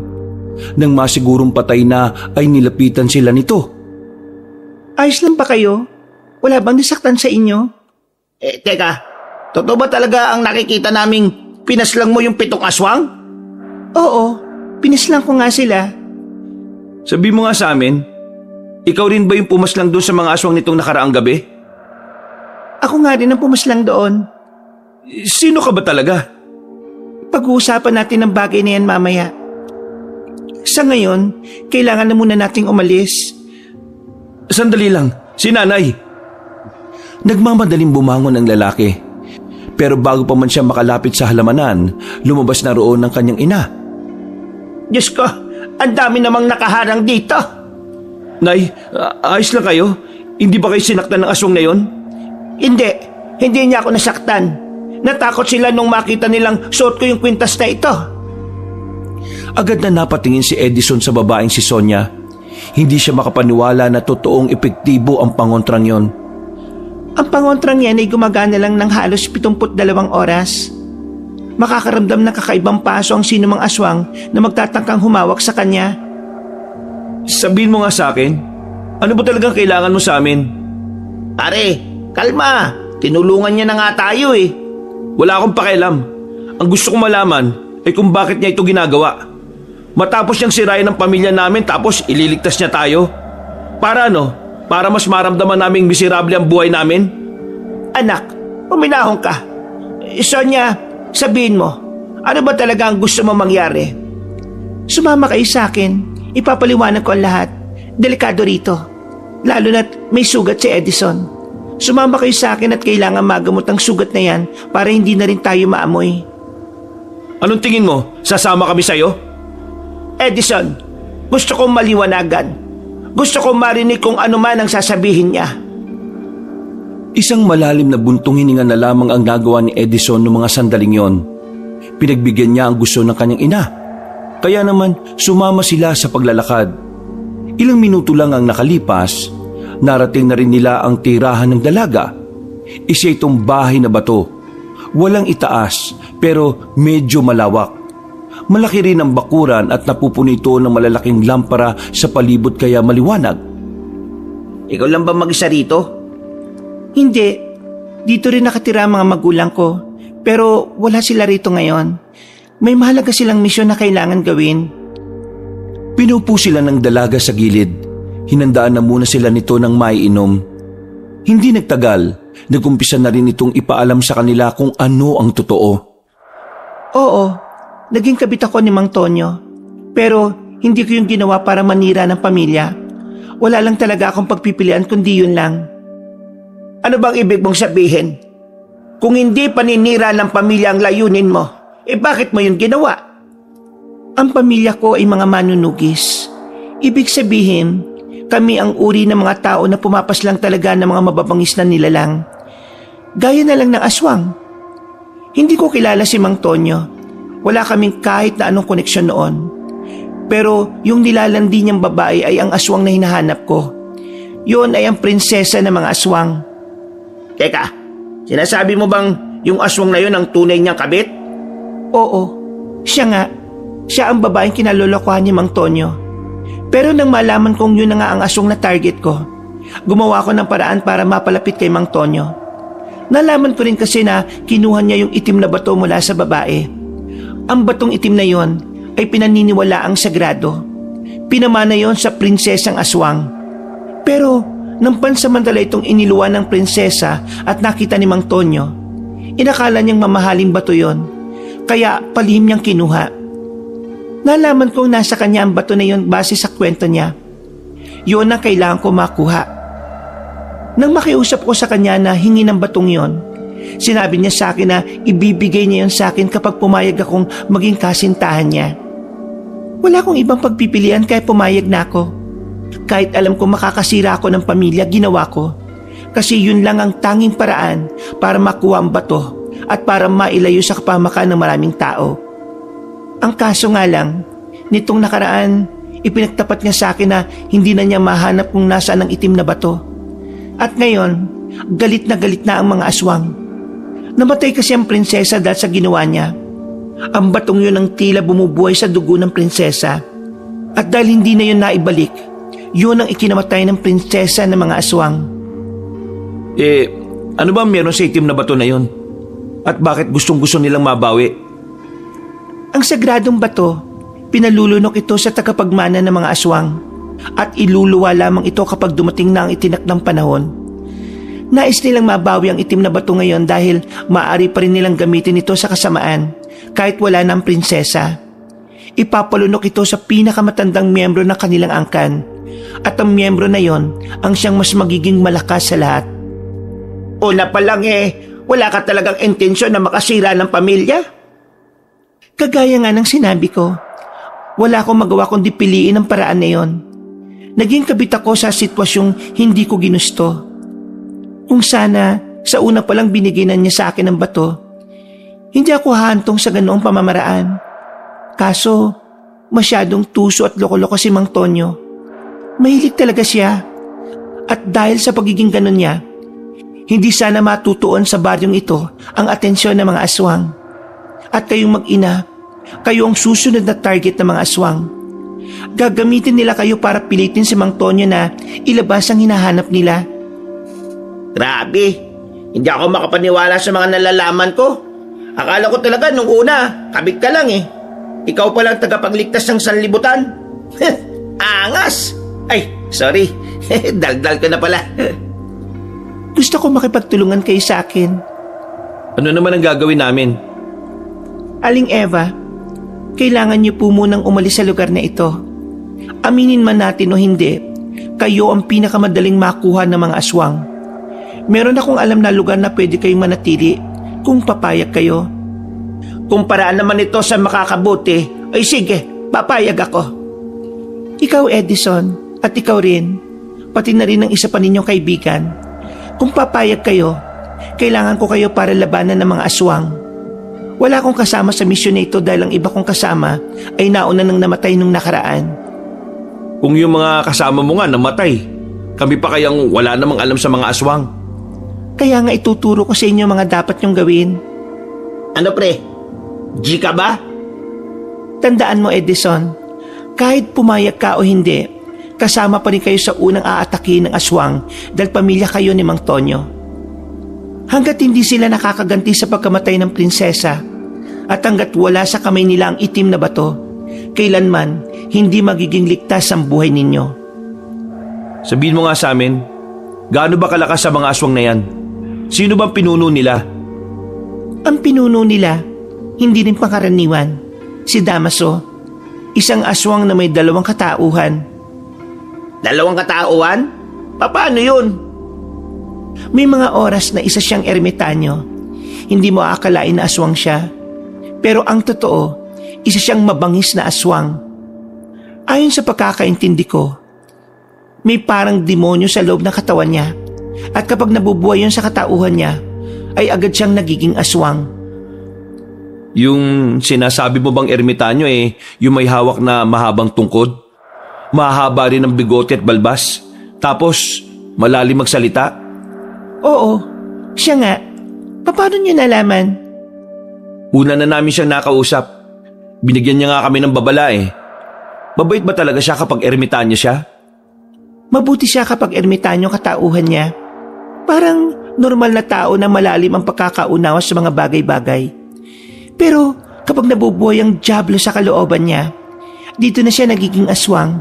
Nang masigurong patay na ay nilapitan sila nito. Ayos lang ba kayo? Wala bang nasaktan sa inyo? Teka, totoo ba talaga ang nakikita naming pinaslang mo yung 7 aswang? Oo, pinaslang ko nga sila. Sabi mo nga sa amin, ikaw rin ba yung pumaslang doon sa mga aswang nitong nakaraang gabi? Ako nga rin ang pumaslang doon. Sino ka ba talaga? Pag-uusapan natin ang bagay na yan mamaya. Sa ngayon, kailangan na muna nating umalis. Sandali lang, si nanay. Nagmamadaling bumangon ang lalaki. Pero bago pa man siya makalapit sa halamanan, lumabas na roon ng kanyang ina. Diyos ko, ang dami namang nakaharang dito. Nay, ayos lang kayo? Hindi ba kayo sinaktan ng aswang na yon? Hindi niya ako nasaktan. Natakot sila nung makita nilang suot ko yung kwintas na ito. Agad na napatingin si Edison sa babaeng si Sonia. Hindi siya makapaniwala na totoong epektibo ang pangontrang yon. Ang pangontrang yan ay gumagana lang ng halos 72 oras. Makakaramdam ng kakaibang paso ang sinumang aswang na magtatangkang humawak sa kanya. Sabihin mo nga sa akin, ano ba talagang kailangan mo sa amin? Pare, kalma. Tinulungan niya na nga tayo eh. Wala akong pakialam. Ang gusto kong malaman ay kung bakit niya ito ginagawa. Matapos niyang sirain ang pamilya namin tapos ililigtas niya tayo. Para ano? Para mas maramdaman naming miserable ang buhay namin? Anak, uminahon ka. Sonia, sabihin mo, ano ba talaga ang gusto mo mangyari? Sumama kayo sa akin. Ipapaliwanag ko ang lahat. Delikado rito. Lalo na't may sugat si Edison. Sumama kayo sa akin at kailangan magamot ang sugat na yan para hindi na rin tayo maamoy. Anong tingin mo? Sasama kami sa'yo? Edison, gusto kong maliwanagan. Gusto kong marinig kung ano man ang sasabihin niya. Isang malalim na buntong hininga na lamang ang nagawa ni Edison noong mga sandaling yon. Pinagbigyan niya ang gusto ng kanyang ina. Kaya naman sumama sila sa paglalakad. Ilang minuto lang ang nakalipas, narating na rin nila ang tirahan ng dalaga. Isa itong bahay na bato. Walang itaas pero medyo malawak. Malaki rin ang bakuran at napupuno ito ng malalaking lampara sa palibot kaya maliwanag. Ikaw lang ba mag-isa rito? Hindi. Dito rin nakatira ang mga magulang ko. Pero wala sila rito ngayon. May mahalaga silang misyon na kailangan gawin. Pinupo sila ng dalaga sa gilid. Hinandaan na muna sila nito ng maiinom. Hindi nagtagal, nagumpisa na rin itong ipaalam sa kanila kung ano ang totoo. Oo, naging kabit ako ni Mang Tonyo. Pero hindi ko yung ginawa para manira ng pamilya. Wala lang talaga akong pagpipilian kundi yun lang. Ano bang ibig mong sabihin? Kung hindi paninira ng pamilya ang layunin mo, bakit mo yun ginawa? Ang pamilya ko ay mga manunugis. Ibig sabihin, kami ang uri ng mga tao na pumapaslang talaga ng mga mababangis na nilalang. Gaya na lang ng aswang. Hindi ko kilala si Mang Tonyo. Wala kaming kahit na anong koneksyon noon. Pero yung nilalandi niyang babae ay ang aswang na hinahanap ko. Yun ay ang prinsesa ng mga aswang. Teka, sinasabi mo bang yung aswang na yun ang tunay niyang kabit? Oo, siya nga. Siya ang babaeng kinalolokohan ni Mang Tonyo. Pero nang malaman kong yun na nga ang aswang na target ko, gumawa ko ng paraan para mapalapit kay Mang Tonyo. Nalaman ko rin kasi na kinuha niya yung itim na bato mula sa babae. Ang batong itim na yon ay pinaniniwalaang sagrado. Pinamana yon sa prinsesang aswang. Pero nang pansamantala itong iniluwan ng prinsesa at nakita ni Mang Tonyo, inakala niyang mamahaling bato yon, kaya palihim niyang kinuha. Nalaman kong nasa kanya ang bato na yon base sa kwento niya. Yun ang kailangan ko makuha. Nang makiusap ko sa kanya na hingi ng batong yon, sinabi niya sa akin na ibibigay niya yon sa akin kapag pumayag akong maging kasintahan niya. Wala akong ibang pagpipilian kaya pumayag na ako. Kahit alam ko makakasira ako ng pamilya, ginawa ko. Kasi yun lang ang tanging paraan para makuha ang bato at para mailayo sa kapamakan ng maraming tao. Ang kaso nga lang, nitong nakaraan, ipinagtapat niya sa akin na hindi na niya mahanap kung nasaan ang itim na bato. At ngayon, galit na ang mga aswang. Namatay kasi ang prinsesa dahil sa ginawa niya. Ang batong yun ang tila bumubuhay sa dugo ng prinsesa. At dahil hindi na yun naibalik, yun ang ikinamatay ng prinsesa ng mga aswang. Ano ba meron sa itim na bato na yun? At bakit gustong-gusto nilang mabawi? Ang sagradong bato, pinalulunok ito sa tagapagmana ng mga aswang at iluluwa lamang ito kapag dumating na ang itinakdang panahon. Nais nilang mabawi ang itim na bato ngayon dahil maaari pa rin nilang gamitin ito sa kasamaan kahit wala na ang prinsesa. Ipapalunok ito sa pinakamatandang miyembro ng kanilang angkan at ang miyembro na yon ang siyang mas magiging malakas sa lahat. Una pa lang wala ka talagang intensyon na makasira ng pamilya? Kagaya nga ng sinabi ko, wala akong magawa kundi piliin ang paraan na yon. Naging kabit ako sa sitwasyong hindi ko ginusto. Kung sana, sa una pa lang binigyan niya sa akin ng bato, hindi ako hahantong sa ganoong pamamaraan. Kaso, masyadong tuso at loko-loko si Mang Tonyo. Mahilig talaga siya. At dahil sa pagiging ganon niya, hindi sana matutuon sa baryong ito ang atensyon ng mga aswang. At kayong mag-ina, kayo ang susunod na target ng mga aswang. Gagamitin nila kayo para pilitin si Mang Tonyo na ilabas ang hinahanap nila. Grabe, hindi ako makapaniwala sa mga nalalaman ko. Akala ko talaga nung una, kabit ka lang Ikaw palang tagapagligtas ng sanlibutan. Angas! Ay, sorry. Daldal ko na pala. Gusto ko makipagtulungan kayo sa akin. Ano naman ang gagawin namin? Aling Eva, kailangan niyo po munang umalis sa lugar na ito. Aminin man natin o hindi, kayo ang pinakamadaling makuha ng mga aswang. Meron akong alam na lugar na pwede kayong manatili kung papayag kayo. Kung paraan naman ito sa makakabuti, ay sige, papayag ako. Ikaw Edison, at ikaw rin, pati na rin ang isa pa ninyong kaibigan. Kung papayag kayo, kailangan ko kayo para labanan ng mga aswang. Wala akong kasama sa misyon na ito dahil ang iba kong kasama ay nauna nang namatay nung nakaraan. Kung yung mga kasama mo nga namatay, kami pa kayang wala namang alam sa mga aswang. Kaya nga ituturo ko sa inyo mga dapat nyong gawin. Ano pre? G ka ba? Tandaan mo Edison, kahit pumayag ka o hindi, kasama pa rin kayo sa unang aatake ng aswang dahil pamilya kayo ni Mang Tonyo. Hanggat hindi sila nakakaganti sa pagkamatay ng prinsesa at hanggat wala sa kamay nila ang itim na bato, kailanman hindi magiging ligtas ang buhay ninyo. Sabihin mo nga sa amin, gaano ba kalakas sa mga aswang na yan? Sino bang pinuno nila? Ang pinuno nila, hindi rin pangkaraniwan, si Damaso, isang aswang na may 2 katauhan. 2 katauhan? Paano yun? May mga oras na isa siyang ermitanyo. Hindi mo aakalain na aswang siya. Pero ang totoo, isa siyang mabangis na aswang. Ayon sa pagkakaintindi ko, may parang demonyo sa loob ng katawan niya at kapag nabubuhay yun sa katauhan niya, ay agad siyang nagiging aswang. Yung sinasabi mo bang ermitanyo yung may hawak na mahabang tungkod? Mahaba rin ang bigote at balbas. Tapos, malalim magsalita? Oo, siya nga. Paano niyo nalaman? Una na namin siyang nakausap. Binigyan niya nga kami ng babala Mabait ba talaga siya kapag ermitanyo siya? Mabuti siya kapag ermitanyo katauhan niya. Parang normal na tao na malalim ang pagkakaunawa sa mga bagay-bagay. Pero kapag nabubuhay ang dyablo sa kalooban niya, dito na siya nagiging aswang.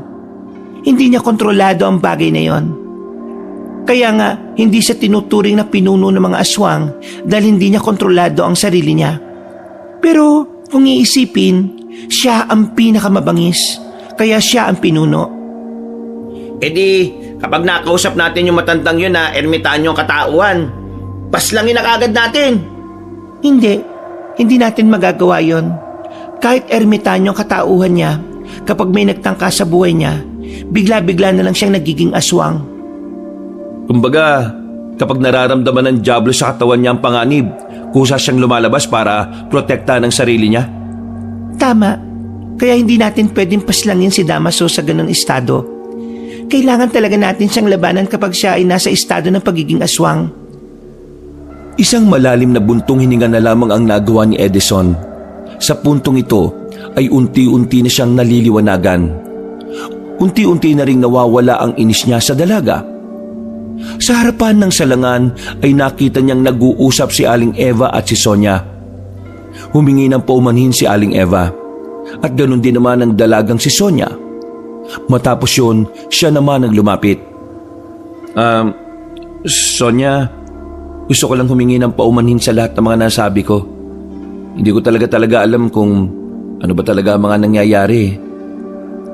Hindi niya kontrolado ang bagay na yon. Kaya nga, hindi siya tinuturing na pinuno ng mga aswang dahil hindi niya kontrolado ang sarili niya. Pero kung iisipin, siya ang pinakamabangis, kaya siya ang pinuno. Kapag nakausap natin yung matandang yun na ermitanyo ang katauhan, paslangin na kagad natin. Hindi natin magagawa yon. Kahit ermitanyo ang katauhan niya, kapag may nagtangka sa buhay niya, bigla-bigla na lang siyang nagiging aswang. Kumbaga, kapag nararamdaman ng dyablo sa katawan niya ang panganib, kusa siyang lumalabas para protektahan ang sarili niya. Tama. Kaya hindi natin pwedeng paslangin si Damaso sa ganung estado. Kailangan talaga natin siyang labanan kapag siya ay nasa estado ng pagiging aswang. Isang malalim na buntong hininga na lamang ang nagawa ni Edison. Sa puntong ito ay unti-unti na siyang naliliwanagan. Unti-unti na ring nawawala ang inis niya sa dalaga. Sa harapan ng salangan ay nakita niyang nag-uusap si Aling Eva at si Sonia. Humingi ng paumanhin si Aling Eva at ganoon din naman ang dalagang si Sonia. Matapos yun, siya naman ang lumapit. Sonia, gusto ko lang humingi ng paumanhin sa lahat ng mga nasabi ko. Hindi ko talaga alam kung ano ba talaga ang mga nangyayari.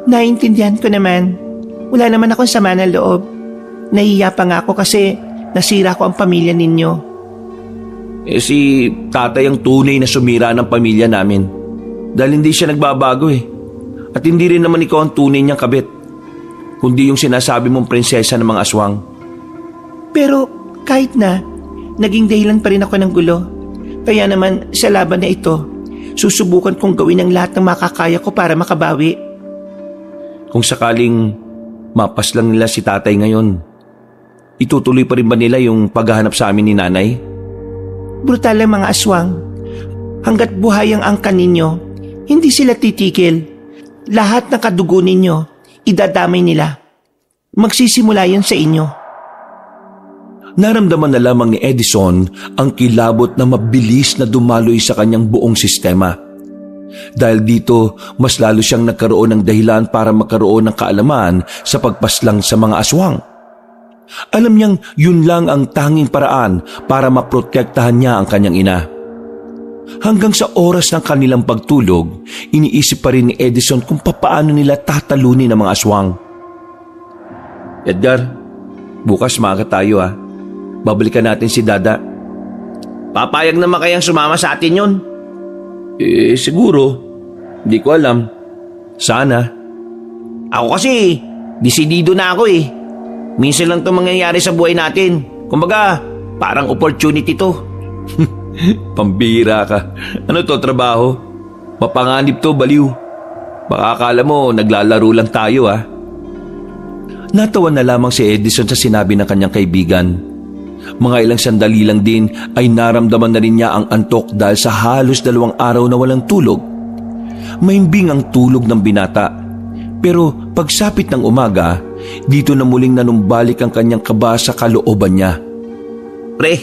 Naiintindihan ko naman. Wala naman akong sama ng loob. Nahiya pa nga ako kasi nasira ko ang pamilya ninyo. Si tatay ang tunay na sumira ng pamilya namin. Dahil hindi siya nagbabago At hindi rin naman ikaw ang tunay niyang kabit, kundi yung sinasabi mong prinsesa ng mga aswang. Pero kahit na, naging dahilan pa rin ako ng gulo. Kaya naman sa laban na ito, susubukan kong gawin ang lahat ng makakaya ko para makabawi. Kung sakaling mapaslang nila si tatay ngayon, itutuloy pa rin ba nila yung paghahanap sa amin ni nanay? Brutal ang mga aswang. Hanggat buhay ang angkan ninyo, hindi sila titigil. Lahat ng kadugo ninyo, idadamay nila. Magsisimula yun sa inyo. Naramdaman na lamang ni Edison ang kilabot na mabilis na dumaloy sa kanyang buong sistema. Dahil dito, mas lalo siyang nagkaroon ng dahilan para magkaroon ng kaalaman sa pagpaslang sa mga aswang. Alam niyang yun lang ang tanging paraan para maprotektahan niya ang kanyang ina. Hanggang sa oras ng kanilang pagtulog, iniisip pa rin ni Edison kung papaano nila tatalunin ang mga aswang. Edgar, bukas maaga tayo Babalikan natin si Dada. Papayag naman kayang sumama sa atin yun? Siguro. Hindi ko alam. Sana. Ako kasi, desidido na ako Minsan lang itong mangyayari sa buhay natin. Kumbaga, parang opportunity to. Pambira ka. Ano to, trabaho? Mapanganib to, baliw. Baka akala mo, naglalaro lang tayo Natawa na lamang si Edison sa sinabi ng kanyang kaibigan. Mga ilang sandali lang din ay naramdaman na rin niya ang antok dahil sa halos 2 araw na walang tulog. Mahimbing ang tulog ng binata. Pero pagsapit ng umaga, dito na muling nanumbalik ang kanyang kaba sa kalooban niya. Pre,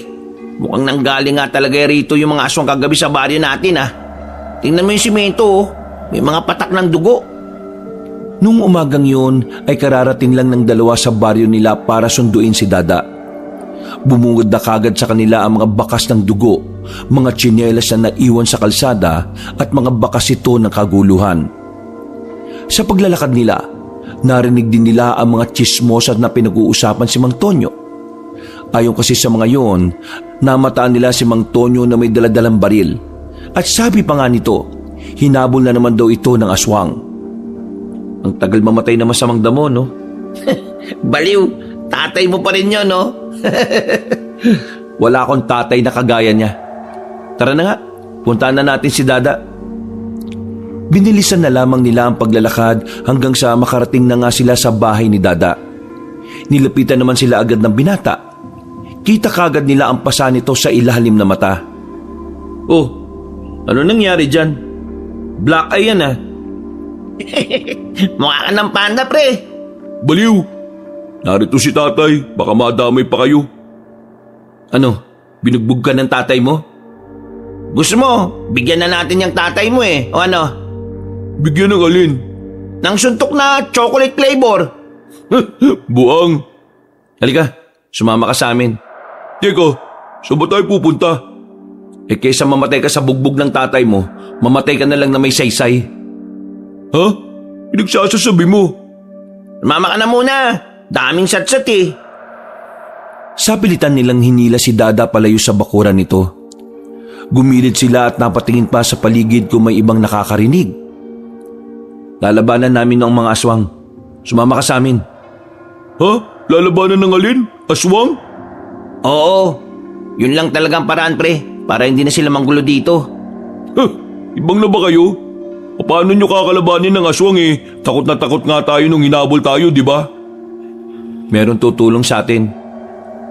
mukhang nanggaling nga talaga rito yung mga aswang kagabi sa baryo natin Tingnan mo yung simento may mga patak ng dugo. Nung umagang yun ay kararating lang ng 2 sa baryo nila para sunduin si Dada. Bumungod na kagad sa kanila ang mga bakas ng dugo, mga tsinelas na naiwan sa kalsada at mga bakas ito ng kaguluhan. Sa paglalakad nila, narinig din nila ang mga tsismosa na pinag-uusapan si Mang Tonyo. Ayon kasi sa mga yon, namataan nila si Mang Tonyo na may daladalang baril. At sabi pa nga nito, hinabol na naman daw ito ng aswang. Ang tagal mamatay na masamang damo, no? Baliw, tatay mo pa rin yun, no? Wala akong tatay na kagaya niya. Tara na nga, puntahan na natin si Dada. Binilisan na lamang nila ang paglalakad hanggang sa makarating na nga sila sa bahay ni Dada. Nilapitan naman sila agad ng binata. Kita kagad nila ang pasa nito sa ilalim na mata. Oh, ano nangyari dyan? Black eye yan ah. Mukha ka ng panda, pre. Baliw! Narito si tatay, baka madamay pa kayo. Ano, binugbog ka ng tatay mo? Gusto mo, bigyan na natin yung tatay mo eh. O ano? Bigyan ng alin? Nang suntok na chocolate flavor. Buang! Halika, sumama ka sa amin. Teka, saan ba tayo pupunta? Eh kaysa mamatay ka sa bugbog ng tatay mo, mamatay ka na lang na may saysay. Ha? Pinagsasasabi mo? Mama ka na muna. Daming satsat eh. Sa pilitan nilang hinila si Dada palayo sa bakuran nito. Gumilid sila at napatingin pa sa paligid kung may ibang nakakarinig. Lalabanan namin ng mga aswang. Sumama ka sa amin. Ha? Lalabanan ng alin? Aswang? Oo. Yun lang talagang paraan, pre. Para hindi na sila manggulo dito. Ibang na ba kayo? Paano nyo kakalabanin ng aswang eh? Takot na takot nga tayo nung hinabol tayo, di ba? Meron tutulong sa atin.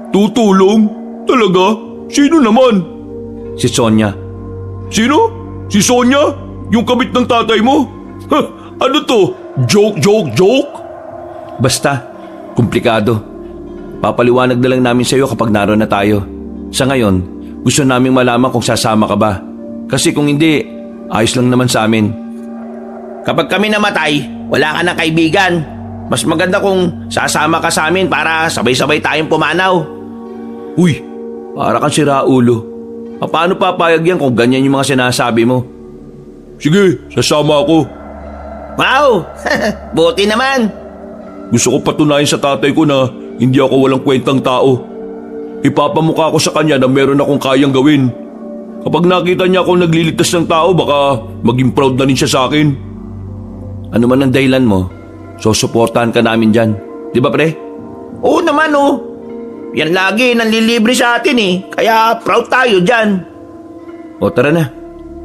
Tutulong? Talaga? Sino naman? Si Sonia. Sino? Si Sonia? Yung kabit ng tatay mo? Ano to? Joke? Basta, komplikado. Papaliwanag na lang namin sa iyo kapag naroon na tayo. Sa ngayon, gusto naming malaman kung sasama ka ba. Kasi kung hindi, ayos lang naman sa amin. Kapag kami namatay, wala ka ng kaibigan. Mas maganda kung sasama ka sa amin para sabay-sabay tayong pumanaw. Uy, para kang siraulo. Paano papayag yan kung ganyan yung mga sinasabi mo? Sige, sasama ako. Wow! Buti naman. Gusto ko patunayan sa tatay ko na hindi ako walang kwentang tao. Ipapamukha ko sa kanya na meron akong kayang gawin. Kapag nakita niya akong nagliligtas ng tao, baka maging proud na rin siya sa akin. Ano man ang dahilan mo, susuportahan ka namin dyan. Di ba, pre? Oo naman, oh. Yan lagi nanlilibre sa atin eh. Kaya proud tayo dyan. O tara na,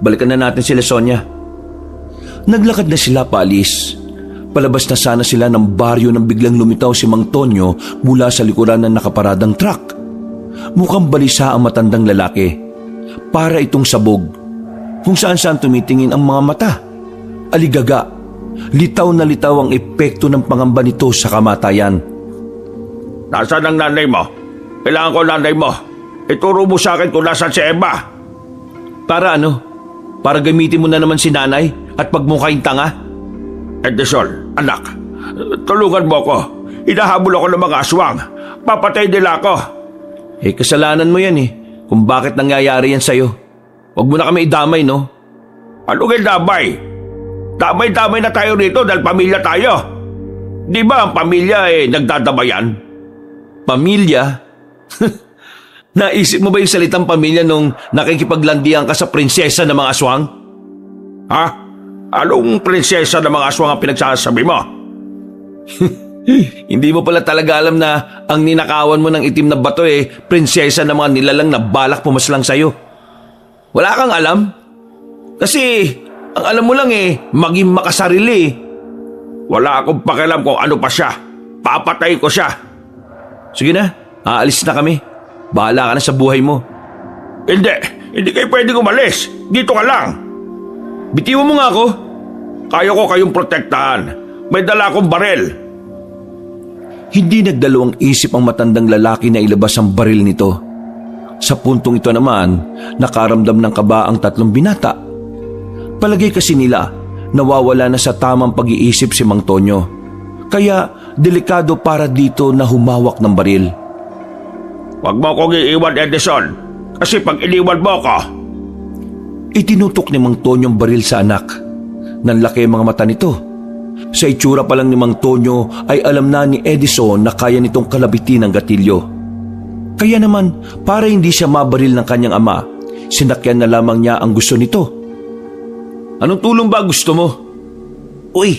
balikan na natin sila Sonia. Naglakad na sila paalis. Palabas na sana sila ng baryo nang biglang lumitaw si Mang Tonyo mula sa likuran ng nakaparadang truck. Mukhang balisa ang matandang lalaki. Para itong sabog. Kung saan-saan tumitingin ang mga mata. Aligaga. Litaw na litaw ang epekto ng pangamba nito sa kamatayan. Nasaan ang nanay mo? Kailangan ko nanay mo. Ituro mo sa akin kung nasaan si Emma. Para ano? Para gamitin mo na naman si nanay at pagmukhaing tanga? Edison, anak, tulungan mo ako. Hinahabol ako ng mga aswang. Papatay nila ako. Eh kasalanan mo yan eh. Kung bakit nangyayari yan sa'yo. Huwag mo na kami idamay, no? Ano kay damay? Damay-damay na tayo rito dahil pamilya tayo. Di ba ang pamilya nagdadamayan? Pamilya? Naisip mo ba yung salitang pamilya nung nakikipaglandian ka sa prinsesa ng mga aswang? Ha? Anong prinsesa ng mga aswang ang pinagsasabi mo? Hindi mo pala talaga alam na ang ninakawan mo ng itim na bato prinsesa ng mga nilalang na balak pumaslang sa'yo. Wala kang alam? Kasi ang alam mo lang maging makasarili. Wala akong pakialam kung ano pa siya. Papatay ko siya. Sige na, aalis na kami. Bahala ka na sa buhay mo. Hindi kayo pwedeng umalis. Dito ka lang. Bitiwan mo nga ako. Kaya ko kayong protektahan. May dala akong barel. Hindi nagdalawang isip ang matandang lalaki na ilabas ang baril nito. Sa puntong ito naman, nakaramdam ng kaba ang tatlong binata. Palagay kasi nila, nawawala na sa tamang pag-iisip si Mang Tonyo. Kaya delikado para dito na humawak ng baril. Huwag mo akong iiwan, Edison. Kasi pag iniwan mo ako... Itinutok ni Mang Tonyo ang baril sa anak. Nanlaki ang mga mata nito. Sa itsura pa lang ni Mang Tonyo ay alam na ni Edison na kaya nitong kalabitin ang gatilyo. Kaya naman, para hindi siya mabaril ng kanyang ama, sinakyan na lamang niya ang gusto nito. Anong tulong ba gusto mo? Uy,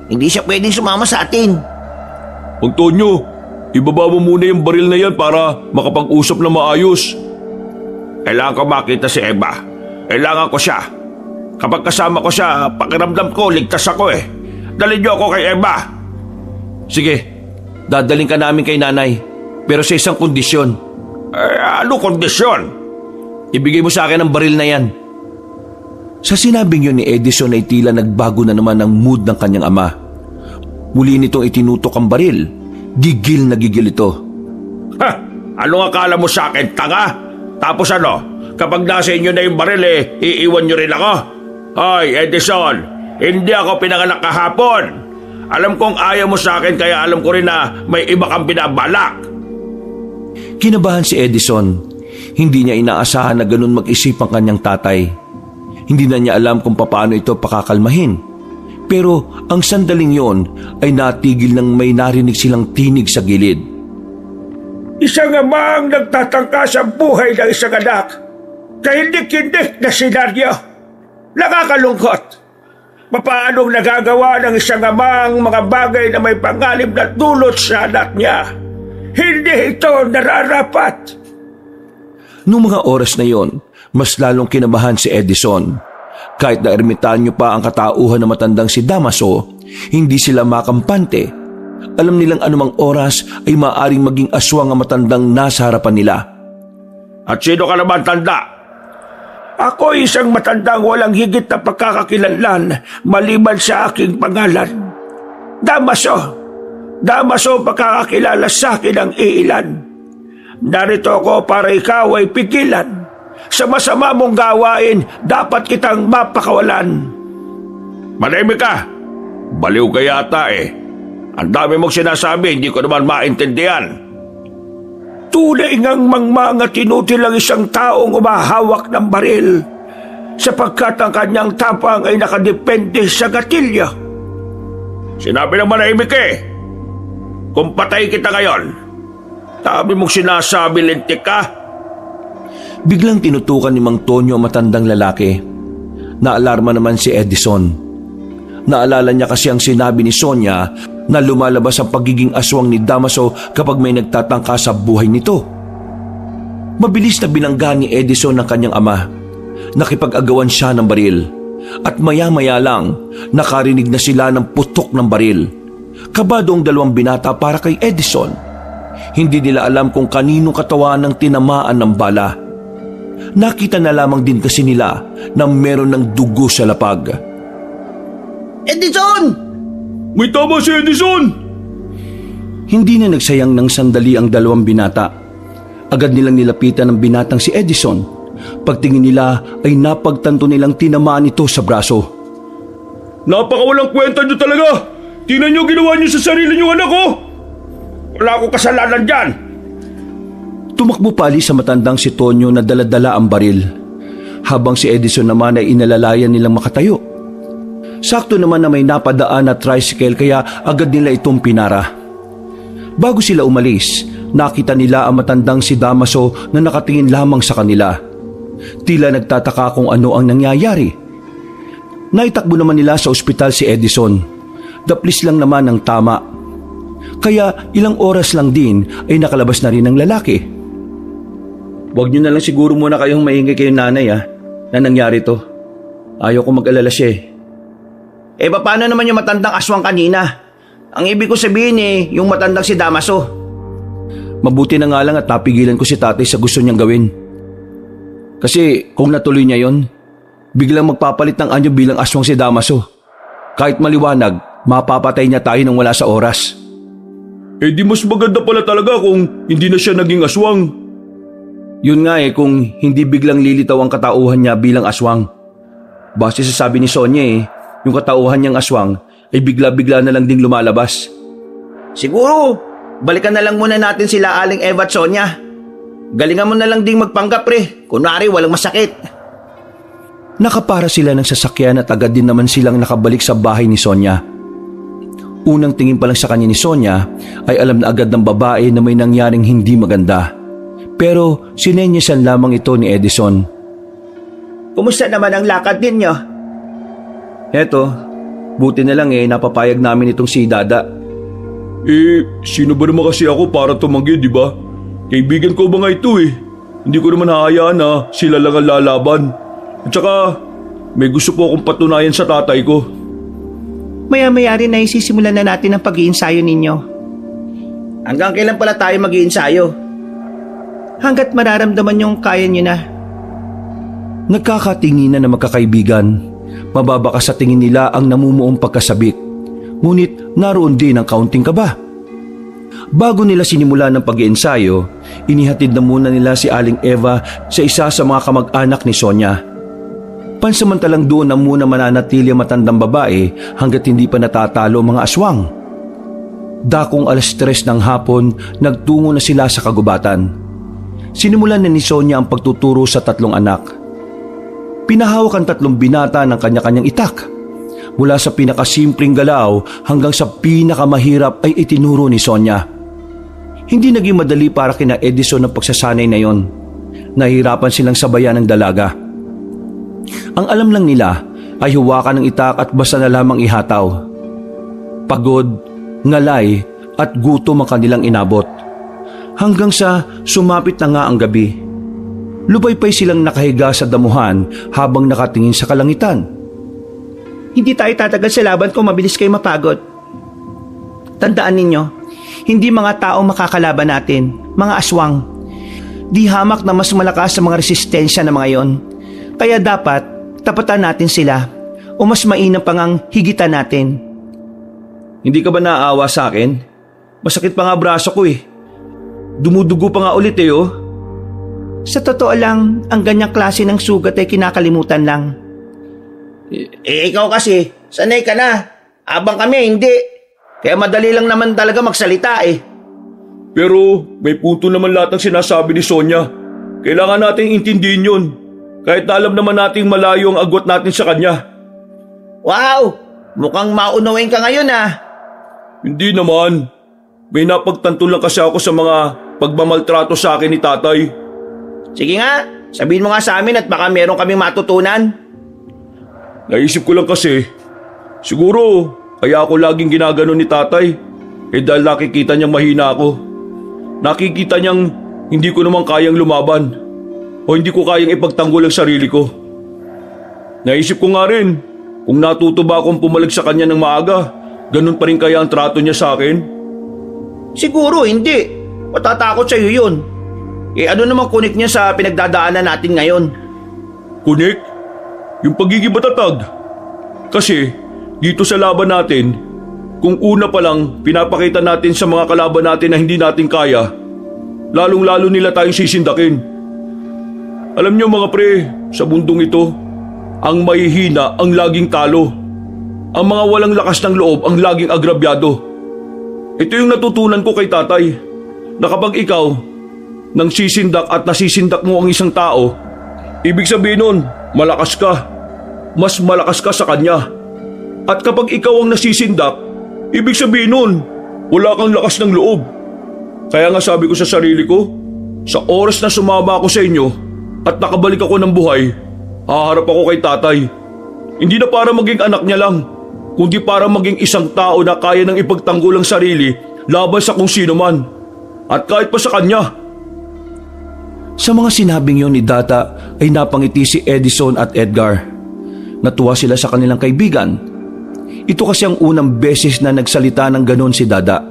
hindi siya pwedeng sumama sa atin. Antonio, ibaba mo muna yung baril na yan para makapag-usap na maayos. Kailangan ko makita si Eva. Kailangan ko siya. Kapag kasama ko siya, pakiramdam ko, ligtas ako eh. Dalhin niyo ako kay Eva. Sige, dadaling ka namin kay nanay. Pero sa isang kondisyon. Ano kondisyon? Ibigay mo sa akin ang baril na yan. Sa sinabing yun ni Edison ay tila nagbago na naman ang mood ng kanyang ama. Muli nitong itinutok ang baril. Gigil na gigil ito. Ha? Anong akala mo sa akin, tanga? Tapos ano? Kapag nasa inyo na yung baril iiwan nyo rin ako? Hoy, Edison, hindi ako pinanganak kahapon. Alam kong ayaw mo sa akin kaya alam ko rin na may iba kang binabalak. Kinabahan si Edison. Hindi niya inaasahan na ganun mag-isip ang kanyang tatay. Hindi na niya alam kung paano ito pakakalmahin. Pero ang sandaling yon ay natigil nang may narinig silang tinig sa gilid. Isang amang nagtatangka sa buhay ng isang anak. Kahindik-hindik na senaryo. Nakakalungkot. Papaanong nagagawa ng isang amang mga bagay na may panganib na dulot sa anak niya? Hindi ito nararapat. Noong mga oras na yon, mas lalong kinabahan si Edison. Kahit na ermitanyo pa ang katauhan na matandang si Damaso, hindi sila makampante. Alam nilang anumang oras ay maaaring maging aswang ang matandang nasa harapan nila. At sino ka naman, tanda? Ako isang matandang walang higit na pagkakakilanlan maliban sa aking pangalan. Damaso. Damaso pagkakakilala sa akin ang iilan. Narito ako para ikaw ay pigilan. Sa masama mong gawain, dapat kitang mapakawalan. Manahimik ka. Baliw ka yata eh. Ang dami mong sinasabi, hindi ko naman maintindihan. Tunay ngang mangmanga tinutil ang isang taong umahawak ng baril, sapagkat ang kanyang tapang ay nakadepende sa gatilyo. Sinabi ng manahimik eh. Kung patay kita ngayon, dami mong sinasabi, lintik ka. Biglang tinutukan ni Mang Tonyo ang matandang lalaki. Naalarma naman si Edison. Naalala niya kasi ang sinabi ni Sonia na lumalabas ang pagiging aswang ni Damaso kapag may nagtatangka sa buhay nito. Mabilis na binangga ni Edison ang kanyang ama. Nakipag-agawan siya ng baril. At maya-maya lang, nakarinig na sila ng putok ng baril. Kabado ang dalawang binata para kay Edison. Hindi nila alam kung kaninong katawan ang tinamaan ng bala. Nakita na lamang din kasi nila na meron ng dugo sa lapag. Edison! May tama si Edison! Hindi na nagsayang ng sandali ang dalawang binata. Agad nilang nilapitan ang binatang si Edison. Pagtingin nila ay napagtanto nilang tinamaan ito sa braso. Napakawalang kwenta niyo talaga! Tingnan niyo ginawa niyo sa sarili niyo, anak ko! Wala akong kasalanan dyan! Tumakbo pali sa matandang si Tonyo na daladala ang baril, habang si Edison naman ay inalalayan nilang makatayo. Sakto naman na may napadaan na tricycle kaya agad nila itong pinara. Bago sila umalis, nakita nila ang matandang si Damaso na nakatingin lamang sa kanila. Tila nagtataka kung ano ang nangyayari. Naitakbo naman nila sa ospital si Edison. Daplis lang naman ang tama. Kaya ilang oras lang din ay nakalabas na rin ang lalaki. Huwag niyo na lang siguro muna kayong maingay kay nanay na nangyari to. Ayaw ko mag-alala siya eh. Paano naman yung matandang aswang kanina? Ang ibig ko sabihin yung matandang si Damaso. Mabuti na nga lang at napigilan ko si tatay sa gusto niyang gawin. Kasi kung natuloy niya yon, biglang magpapalit ng anyo bilang aswang si Damaso. Kahit maliwanag, mapapatay niya tayo nang wala sa oras. Di mas maganda pala talaga kung hindi na siya naging aswang. Yun nga kung hindi biglang lilitaw ang katauhan niya bilang aswang. Base sa sabi ni Sonia yung katauhan niyang aswang ay bigla-bigla na lang ding lumalabas. Siguro, balikan na lang muna natin sila Aling Eva at Sonia. Galingan mo na lang ding magpanggap kunwari walang masakit. Nakapara sila ng sasakyan at agad din naman silang nakabalik sa bahay ni Sonia. Unang tingin pa lang sa kanya ni Sonia ay alam na agad ng babae na may nangyaring hindi maganda. Pero sinenyasan lamang ito ni Edison. Kumusta naman ang lakad ninyo? Eto, buti na lang napapayag namin itong si Dada. Sino ba naman kasi ako para tumanggi, di ba? Kaibigan ko ba nga ito Hindi ko naman hahayaan na sila lang ang lalaban. At saka, may gusto po akong patunayan sa tatay ko. Maya-maya rin na isisimulan na natin ang pag-iinsayo ninyo. Hanggang kailan pala tayo mag-iinsayo? Hanggat mararamdaman yung kaya nyo na. Nagkakatinginan na magkakaibigan. Mababa sa tingin nila ang namumuong pagkasabik. Ngunit naroon din ang kaunting kaba. Bago nila sinimula ng pag-iensayo, inihatid na muna nila si Aling Eva sa isa sa mga kamag-anak ni Sonia. Pansamantalang doon na muna mananatili ang matandang babae hanggat hindi pa natatalo mga aswang. Dakong 3:00 ng hapon, nagtungo na sila sa kagubatan. Sinimulan na ni Sonia ang pagtuturo sa 3 anak. Pinahawak ang 3 binata ng kanya-kanyang itak. Mula sa pinakasimpleng galaw hanggang sa pinakamahirap ay itinuro ni Sonia. Hindi naging madali para kina Edison ang pagsasanay na yon. Nahihirapan silang sabayan ng dalaga. Ang alam lang nila ay huwakan ng itak at basta na lamang ihataw. Pagod, ngalay at gutom ang kanilang inabot. Hanggang sa sumapit na nga ang gabi. Lupaypay silang nakahiga sa damuhan habang nakatingin sa kalangitan. Hindi tayo tatagal sa laban kung mabilis kayo mapagod. Tandaan ninyo, hindi mga tao makakalaban natin, mga aswang. Di hamak na mas malakas sa mga resistensya ng mga yon. Kaya dapat tapatan natin sila o mas mainam pang ang higitan natin. Hindi ka ba naaawa sa akin? Masakit pa nga braso ko Dumudugo pa nga ulit Sa totoo lang, ang ganyang klase ng sugat ay kinakalimutan lang. Ikaw kasi, sanay ka na. Abang kami, hindi. Kaya madali lang naman talaga magsalita Pero may punto naman lahat ng sinasabi ni Sonia. Kailangan nating intindihin yun. Kahit na alam naman nating malayo ang agwat natin sa kanya. Wow! Mukhang maunawain ka ngayon Hindi naman. May napagtanto lang kasi ako sa mga pagmamaltrato sa akin ni tatay. Sige nga, sabihin mo nga sa amin at baka meron kaming matutunan. Naisip ko lang kasi, siguro kaya ako laging ginaganon ni tatay. Dahil nakikita niyang mahina ako. Nakikita niyang hindi ko naman kayang lumaban. O hindi ko kayang ipagtanggol ang sarili ko. Naisip ko nga rin, kung natuto ba akong pumalag sa kanya ng maaga, ganun pa rin kaya ang trato niya sa akin? Siguro hindi. Matatakot sa'yo yun. Ano namang kunik niya sa pinagdadaanan natin ngayon? Kunik? Yung pagiging matatag. Kasi dito sa laban natin, kung una pa lang pinapakita natin sa mga kalaban natin na hindi natin kaya, lalong-lalo nila tayong sisindakin. Alam niyo mga pre, sa mundong ito, ang mahihina ang laging talo. Ang mga walang lakas ng loob ang laging agrabyado. Ito yung natutunan ko kay tatay, na kapag ikaw nang sisindak at nasisindak mo ang isang tao, ibig sabihin nun, malakas ka. Mas malakas ka sa kanya. At kapag ikaw ang nasisindak, ibig sabihin nun, wala kang lakas ng loob. Kaya nga sabi ko sa sarili ko, sa oras na sumama ako sa inyo at nakabalik ako ng buhay, haharap ako kay tatay. Hindi na para maging anak niya lang, kundi para maging isang tao na kaya nang ipagtanggol ang sarili laban sa kung sino man. At kahit pa sa kanya. Sa mga sinabing yon ni Data ay napangiti si Edison at Edgar. Natuwa sila sa kanilang kaibigan. Ito kasi ang unang beses na nagsalita ng ganon si Dada.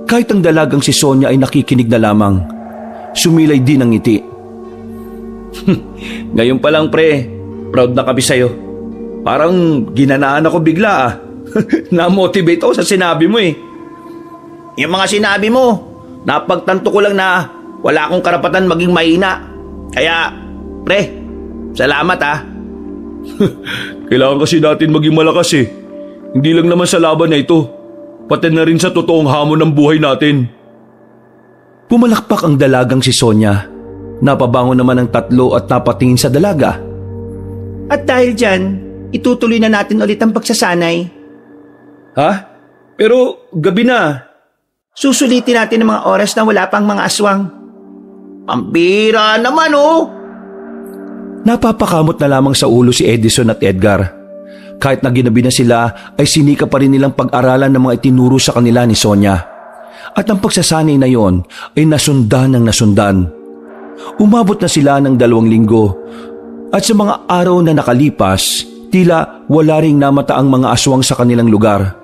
Kahit ang dalagang si Sonia ay nakikinig na lamang, sumilay din ang ngiti. Ngayon pa lang pre, proud na kami sa'yo. Parang ginanaan ako bigla Na-motivate ako sa sinabi mo Yung mga sinabi mo, napagtanto ko lang na wala akong karapatan maging mahina. Kaya, pre, salamat Kailangan kasi natin maging malakas Hindi lang naman sa laban na ito, pati na rin sa totoong hamon ng buhay natin. Pumalakpak ang dalagang si Sonia. Napabangon naman ang 3 at napatingin sa dalaga. At dahil dyan, itutuloy na natin ulit ang pagsasanay. Ha? Pero gabi na. Susulitin natin ang mga oras na wala pang mga aswang. Pampira naman Napapakamot na lamang sa ulo si Edison at Edgar. Kahit na ginabi na sila ay sinika pa rin nilang pag-aralan ng mga itinuro sa kanila ni Sonia. At ang pagsasanay na yon ay nasundan ng nasundan. Umabot na sila ng 2 linggo at sa mga araw na nakalipas, tila wala ring namata ang mga aswang sa kanilang lugar.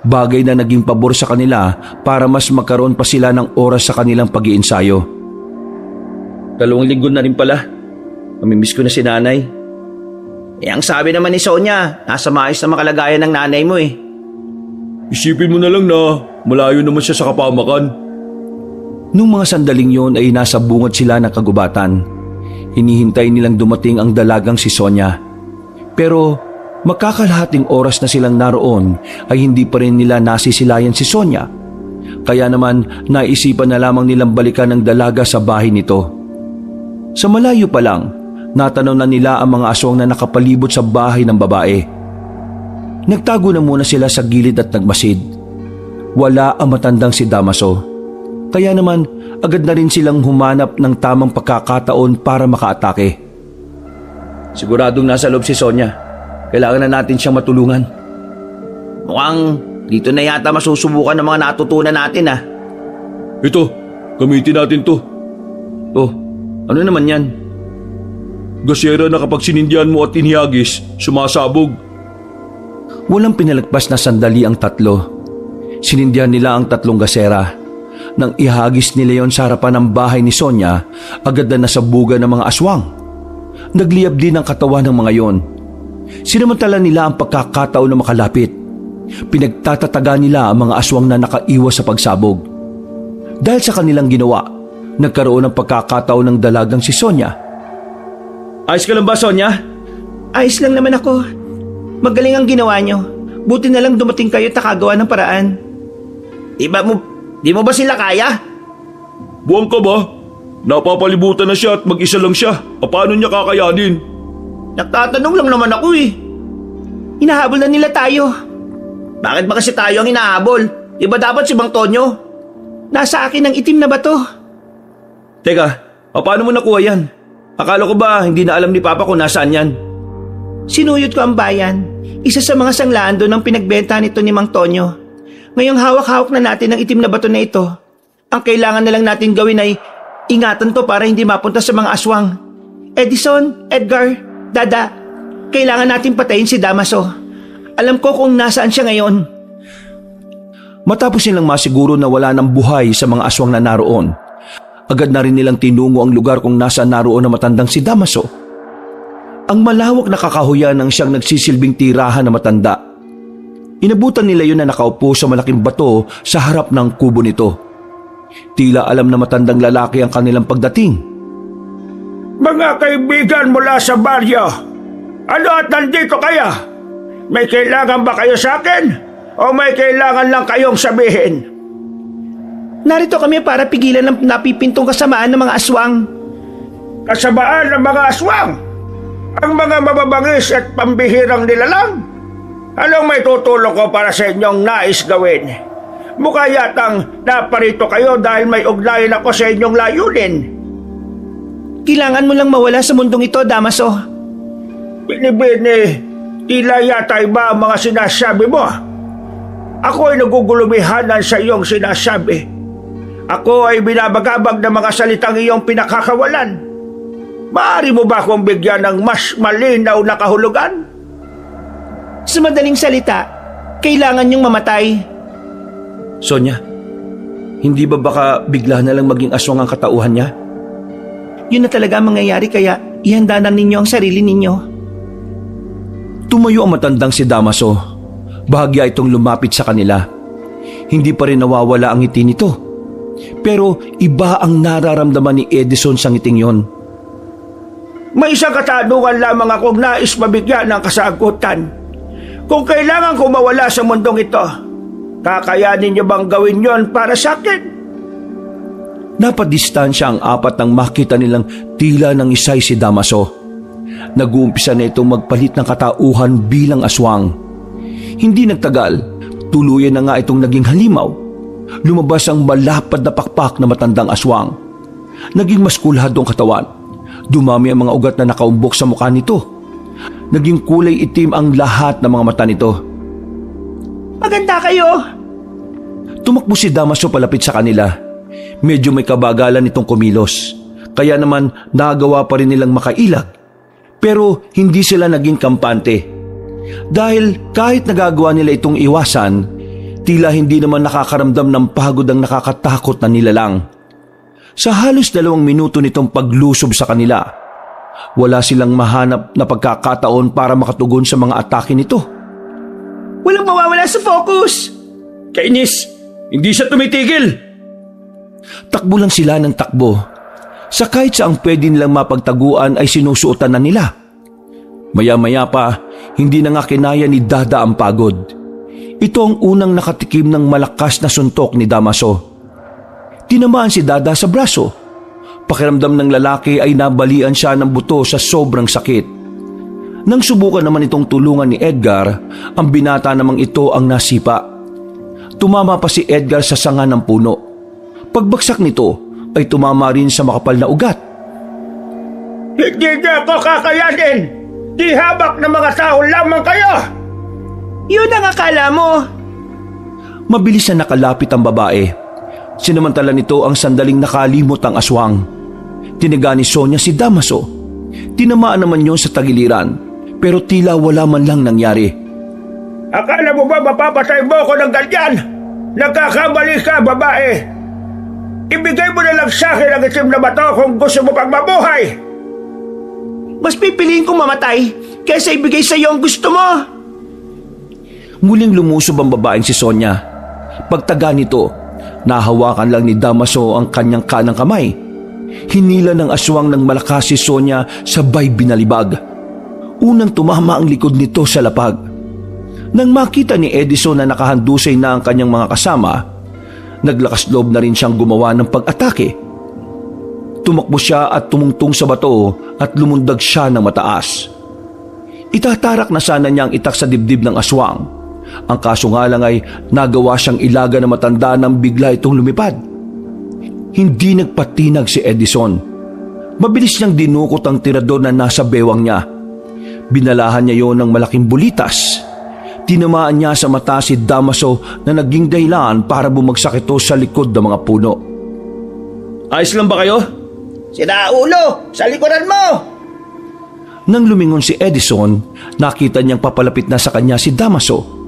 Bagay na naging pabor sa kanila para mas magkaroon pa sila ng oras sa kanilang pag-iinsayo. 2 linggo na rin pala. Mamimiss ko na si nanay. Ang sabi naman ni Sonia, nasa maayos na makalagayan ng nanay mo eh. Isipin mo na lang na malayo naman siya sa kapamakan. Nung mga sandaling yon ay nasa bungad sila ng kagubatan. Hinihintay nilang dumating ang dalagang si Sonia. Pero makakalahating oras na silang naroon ay hindi pa rin nila nasisilayan si Sonia. Kaya naman naisipan na lamang nilang balikan ng dalaga sa bahay nito. Sa malayo pa lang, natanaw na nila ang mga aswang na nakapalibot sa bahay ng babae. Nagtago na muna sila sa gilid at nagmasid. Wala ang matandang si Damaso. Kaya naman agad na rin silang humanap ng tamang pagkakataon para makaatake. Siguradong nasa loob si Sonia. Kailangan na natin siyang matulungan. Mukhang dito na yata masusubukan ng mga natutunan natin ah. Ito, gamitin natin to. Oh, ano naman yan? Gasera na kapag sinindihan mo at inihagis, sumasabog. Walang pinalagpas na sandali ang tatlo. Sinindihan nila ang 3 gasera. Nang ihagis nila yon sa harapan ng bahay ni Sonia, agad na nasabugan ng mga aswang. Nagliyab din ang katawan ng mga yon. Sinamantala nila ang pagkakataon na makalapit. Pinagtatataga nila ang mga aswang na nakaiwas sa pagsabog. Dahil sa kanilang ginawa, nagkaroon ng pagkakataon ng dalagang si Sonia. Ayos ka lang ba, Sonia? Ayos lang naman ako. Magaling ang ginawa nyo. Buti na lang dumating kayo at nakagawa ng paraan. Di mo ba sila kaya? Buwang ka ba? Napapalibutan na siya at mag-isa lang siya. Paano niya kakayanin? Nagtatanong lang naman ako eh. Hinahabol na nila tayo. Bakit ba kasi tayo ang hinahabol? Di ba dapat si Bang Tonyo? Nasa akin ang itim na bato. Teka, paano mo nakuha yan? Akala ko ba hindi na alam ni Papa kung nasaan yan? Sinuyod ko ang bayan. Isa sa mga sanglaan doon ang pinagbenta nito ni Mang Tonyo. Ngayong hawak-hawak na natin ang itim na bato na ito. Ang kailangan na lang natin gawin ay ingatan to para hindi mapunta sa mga aswang. Edison, Edgar, Dada, kailangan natin patayin si Damaso. Alam ko kung nasaan siya ngayon. Matapos nilang masiguro na wala ng buhay sa mga aswang na naroon, agad na rin nilang tinungo ang lugar kung nasaan naroon na matandang si Damaso. Ang malawak na kakahuyan ng siyang nagsisilbing tirahan na matanda. Inabutan nila yun na nakaupo sa malaking bato sa harap ng kubo nito. Tila alam na matandang lalaki ang kanilang pagdating. Mga kaibigan mula sa baryo, ano at nandito kaya? May kailangan ba kayo sa akin? O may kailangan lang kayong sabihin? Narito kami para pigilan ang napipintong kasamaan ng mga aswang. Kasamaan ng mga aswang? Ang mga mababangis at pambihirang nilalang? Anong may tutulong ko para sa inyong nais gawin? Mukha yatang naparito kayo dahil may ugnayan ako sa inyong layunin. Kailangan mo lang mawala sa mundong ito, Damaso. Binibini, tila yata iba ang mga sinasabi mo. Ako ay nagugulumihanan sa iyong sinasabi. Ako ay binabagabag ng mga salitang iyong pinakakawalan. Maaari mo ba akong bigyan ng mas malinaw na kahulugan? Sa madaling salita, kailangan niyong mamatay. Sonia, hindi ba baka bigla na lang maging aswang ang katauhan niya? Yun na talaga ang mangyayari kaya ihanda na ninyo ang sarili ninyo. Tumayo ang matandang si Damaso. Bahagya itong lumapit sa kanila. Hindi pa rin nawawala ang ngiti nito. Pero iba ang nararamdaman ni Edison sa ngiting yon. May isang katanungan lamang akong nais mabigyan ng kasagutan. Kung kailangan ko mawala sa mundong ito, kakayanin niyo bang gawin yon para sa akin? Napadistansya ang 4 nang makita nilang tila ng isay si Damaso. Nag-uumpisa na itong magpalit ng katauhan bilang aswang. Hindi nagtagal, tuluyan na nga itong naging halimaw. Lumabas ang malapad na pakpak na matandang aswang. Naging mas kulhado ang katawan. Dumami ang mga ugat na nakaumbok sa mukha nito. Naging kulay itim ang lahat ng mga mata nito. Maganda kayo. Tumakbo si Damaso palapit sa kanila. Medyo may kabagalan itong kumilos. Kaya naman nagawa pa rin nilang makailag. Pero hindi sila naging kampante. Dahil kahit nagagawa nila itong iwasan, tila hindi naman nakakaramdam ng pagod ang nakakatakot na nilalang. Sa halos 2 minuto nitong paglusob sa kanila, wala silang mahanap na pagkakataon para makatugon sa mga atake nito. Walang mawawala sa focus. Kainis! Hindi siya tumitigil! Takbo lang sila ng takbo. Sa kahit saang pwede nilang mapagtaguan ay sinusuotan na nila. Maya-maya pa, hindi na nga kinaya ni Dada ang pagod. Ito ang unang nakatikim ng malakas na suntok ni Damaso. Tinamaan si Dada sa braso. Pakiramdam ng lalaki ay nabalian siya ng buto sa sobrang sakit. Nang subukan naman itong tulungan ni Edgar, ang binata namang ito ang nasipa. Tumama pa si Edgar sa sanga ng puno. Pagbagsak nito ay tumama rin sa makapal na ugat. Hindi niya ako kakayanin. Di habak ng mga tao lamang kayo. Yun ang akala mo. Mabilis na nakalapit ang babae. Sinamantala nito ang sandaling nakalimot ang aswang. Tinaga ni Sonia si Damaso. Tinamaan naman yon sa tagiliran, pero tila wala man lang nangyari. Akala mo ba mapapatay mo ako ng ganyan? Nagkakamali ka, babae. Ibigay mo na lang sa akin ang itim na bato kung gusto mo pang mabuhay. Mas pipiliin kong mamatay kaysa ibigay sa iyo ang gusto mo. Muling lumusob ang babaeng si Sonia. Pagtaga nito, nahawakan lang ni Damaso ang kanyang kanang kamay. Hinila ng aswang ng malakas si Sonia, sabay binalibag. Unang tumama ang likod nito sa lapag. Nang makita ni Edison na nakahandusay na ang kanyang mga kasama, naglakas loob na rin siyang gumawa ng pag-atake. Tumakbo siya at tumungtong sa bato at lumundag siya ng mataas. Itatarak na sana niya ang itak sa dibdib ng aswang. Ang kaso nga lang ay nagawa siyang ilaga na matanda nang bigla itong lumipad. Hindi nagpatinag si Edison. Mabilis niyang dinukot ang tirador na nasa bewang niya. Binalahan niya yon ng malaking bulitas. Tinamaan niya sa mata si Damaso na naging dahilan para bumagsak ito sa likod ng mga puno. Ayos lang ba kayo? Sira ulo, sa likuran mo. Nang lumingon si Edison, nakita niyang papalapit na sa kanya si Damaso.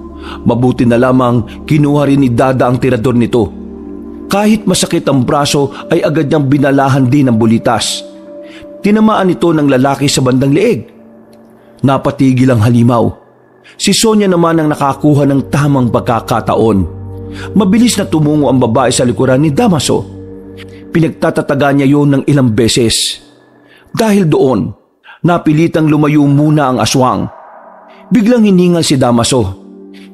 Mabuti na lamang kinuha rin ni Dada ang tirador nito. Kahit masakit ang braso ay agad niyang binalahan din ng bulitas. Tinamaan ito ng lalaki sa bandang leeg. Napatigil ang halimaw. Si Sonia naman ang nakakuha ng tamang pagkakataon. Mabilis na tumungo ang babae sa likuran ni Damaso. Pinagtatataga niya yon ng ilang beses. Dahil doon, napilitang lumayo muna ang aswang. Biglang hiningal si Damaso.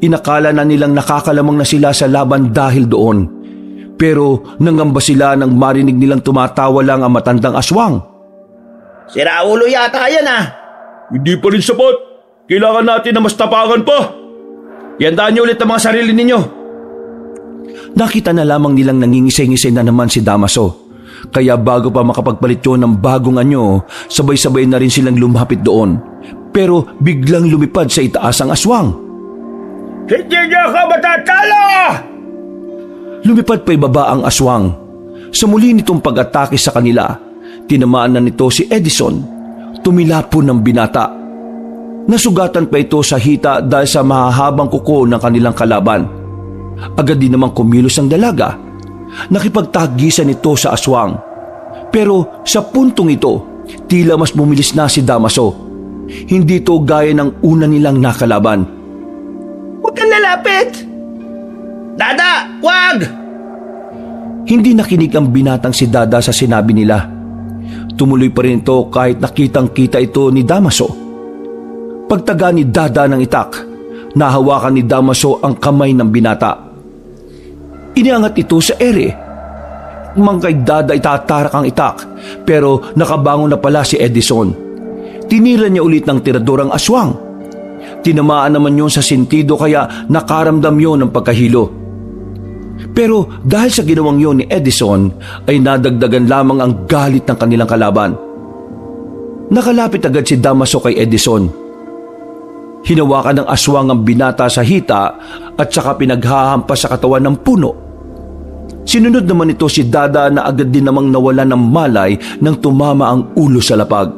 Inakala na nilang nakakalamang na sila sa laban dahil doon. Pero nangamba sila nang marinig nilang tumatawa lang ang matandang aswang. Sira ulo yata yan ah. Hindi pa rin sapat. Kailangan natin na mas tapangan pa. Iandaan niyo ulit ang mga sarili ninyo. Nakita na lamang nilang nangingisay-ngisay na naman si Damaso. Kaya bago pa makapagpalit yun ng bagong anyo, sabay-sabay na rin silang lumapit doon. Pero biglang lumipad sa itaas ang aswang. Hindi niyo ako matatalo! Lumipad pa ibaba ang aswang. Sa muli nitong pag-atake sa kanila, tinamaan na nito si Edison. Tumilapon ng binata. Nasugatan pa ito sa hita dahil sa mahahabang kuko ng kanilang kalaban. Agad din namang kumilos ang dalaga. Nakipagtagisan ito sa aswang. Pero sa puntong ito, tila mas bumilis na si Damaso. Hindi ito gaya ng una nilang nakalaban. Huwag kang lalapit! Dada, wag! Hindi nakinig ang binatang si Dada sa sinabi nila. Tumuloy pa rin ito kahit nakitang-kita ito ni Damaso. Pagtaga ni Dada ng itak, nahawakan ni Damaso ang kamay ng binata. Iniangat ito sa ere. Mang kay Dada itatarak ang itak, pero nakabangon na pala si Edison. Tinira niya ulit ng tirador ang aswang. Tinamaan naman yun sa sentido kaya nakaramdam yun ng pagkahilo. Pero dahil sa ginawang yun ni Edison ay nadagdagan lamang ang galit ng kanilang kalaban. Nakalapit agad si Damaso kay Edison. Hinawakan ng aswang ang binata sa hita at saka pinaghahampas sa katawan ng puno. Sinunod naman ito si Dada na agad din namang nawala ng malay nang tumama ang ulo sa lapag.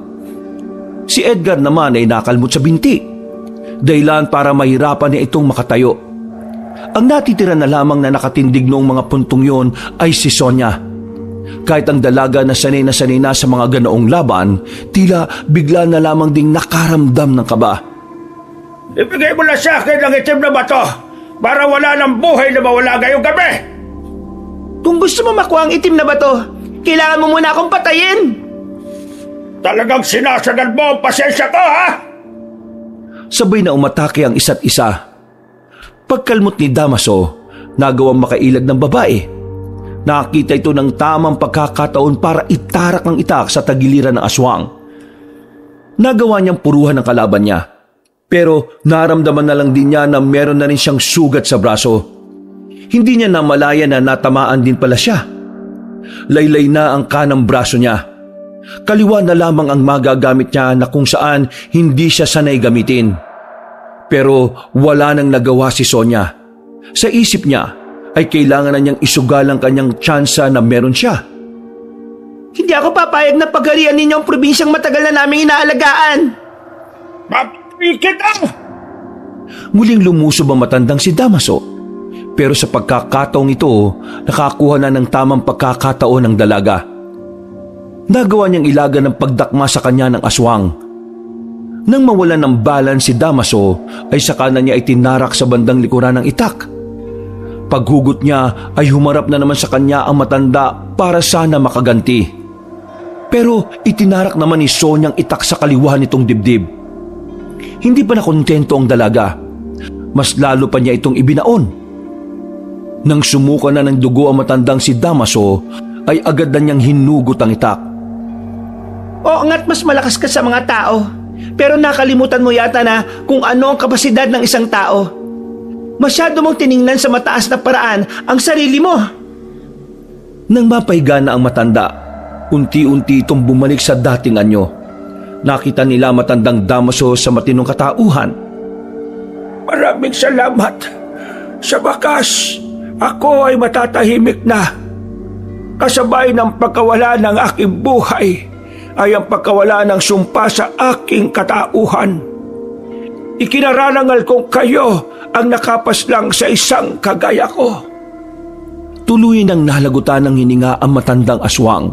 Si Edgar naman ay nakalmot sa binti, dahilan para mahirapan niya itong makatayo. Ang natitira na lamang na nakatindig noong mga puntong yon ay si Sonia. Kahit ang dalaga na sanay na sa mga ganoong laban, tila bigla na lamang ding nakaramdam ng kaba. Ibigay mo na sa akin ang itim na bato para wala ng buhay na mawala ngayong gabi! Kung gusto mo makuha ang itim na bato, kailangan mo muna akong patayin! Talagang sinasagad mo ang pasensya ko, ha? Sabay na umatake ang isa't isa. Pagkalmot ni Damaso, nagawang makailag ng babae. Nakakita ito ng tamang pagkakataon para itarak ng itak sa tagiliran ng aswang. Nagawa niyang puruhan ng kalaban niya. Pero naramdaman na lang din niya na meron na rin siyang sugat sa braso. Hindi niya namalaya na natamaan din pala siya. Laylay na ang kanang braso niya. Kaliwa na lamang ang magagamit niya na kung saan hindi siya sanay gamitin. Pero wala nang nagawa si Sonia. Sa isip niya ay kailangan na niyang isugal ang kanyang tsansa na meron siya. Hindi ako papayag na pagharian ninyo ang probinsyang matagal na naming inaalagaan. Mapikit ang! Muling lumusob ang matandang si Damaso. Pero sa pagkakataong ito, nakakuha na ng tamang pagkakataon ng dalaga. Nagawa niyang ilaga ng pagdakma sa kanya ng aswang. Nang mawalan ng balance si Damaso, ay saka na niya itinarak sa bandang likuran ng itak. Paghugot niya ay humarap na naman sa kanya ang matanda para sana makaganti. Pero itinarak naman ni Sonia ang itak sa kaliwa nitong dibdib. Hindi pa nakontento ang dalaga. Mas lalo pa niya itong ibinaon. Nang sumuka na ng dugo ang matandang si Damaso, ay agad na niyang hinugot ang itak. Oo nga't mas malakas ka sa mga tao. Pero nakalimutan mo yata na kung ano ang kapasidad ng isang tao. Masyado mong tiningnan sa mataas na paraan ang sarili mo. Nang mapahiga na ang matanda, unti-unti itong bumalik sa dating anyo. Nakita nila matandang Damaso sa matinong katauhan. Maraming salamat. Sa wakas, ako ay matatahimik na. Kasabay ng pagkawala ng aking buhay ay ang pagkawala ng sumpa sa aking katauhan. Ikinararangal kong kayo ang nakapaslang sa isang kagaya ko. Tuloy nang nalagutan ng hininga ang matandang aswang.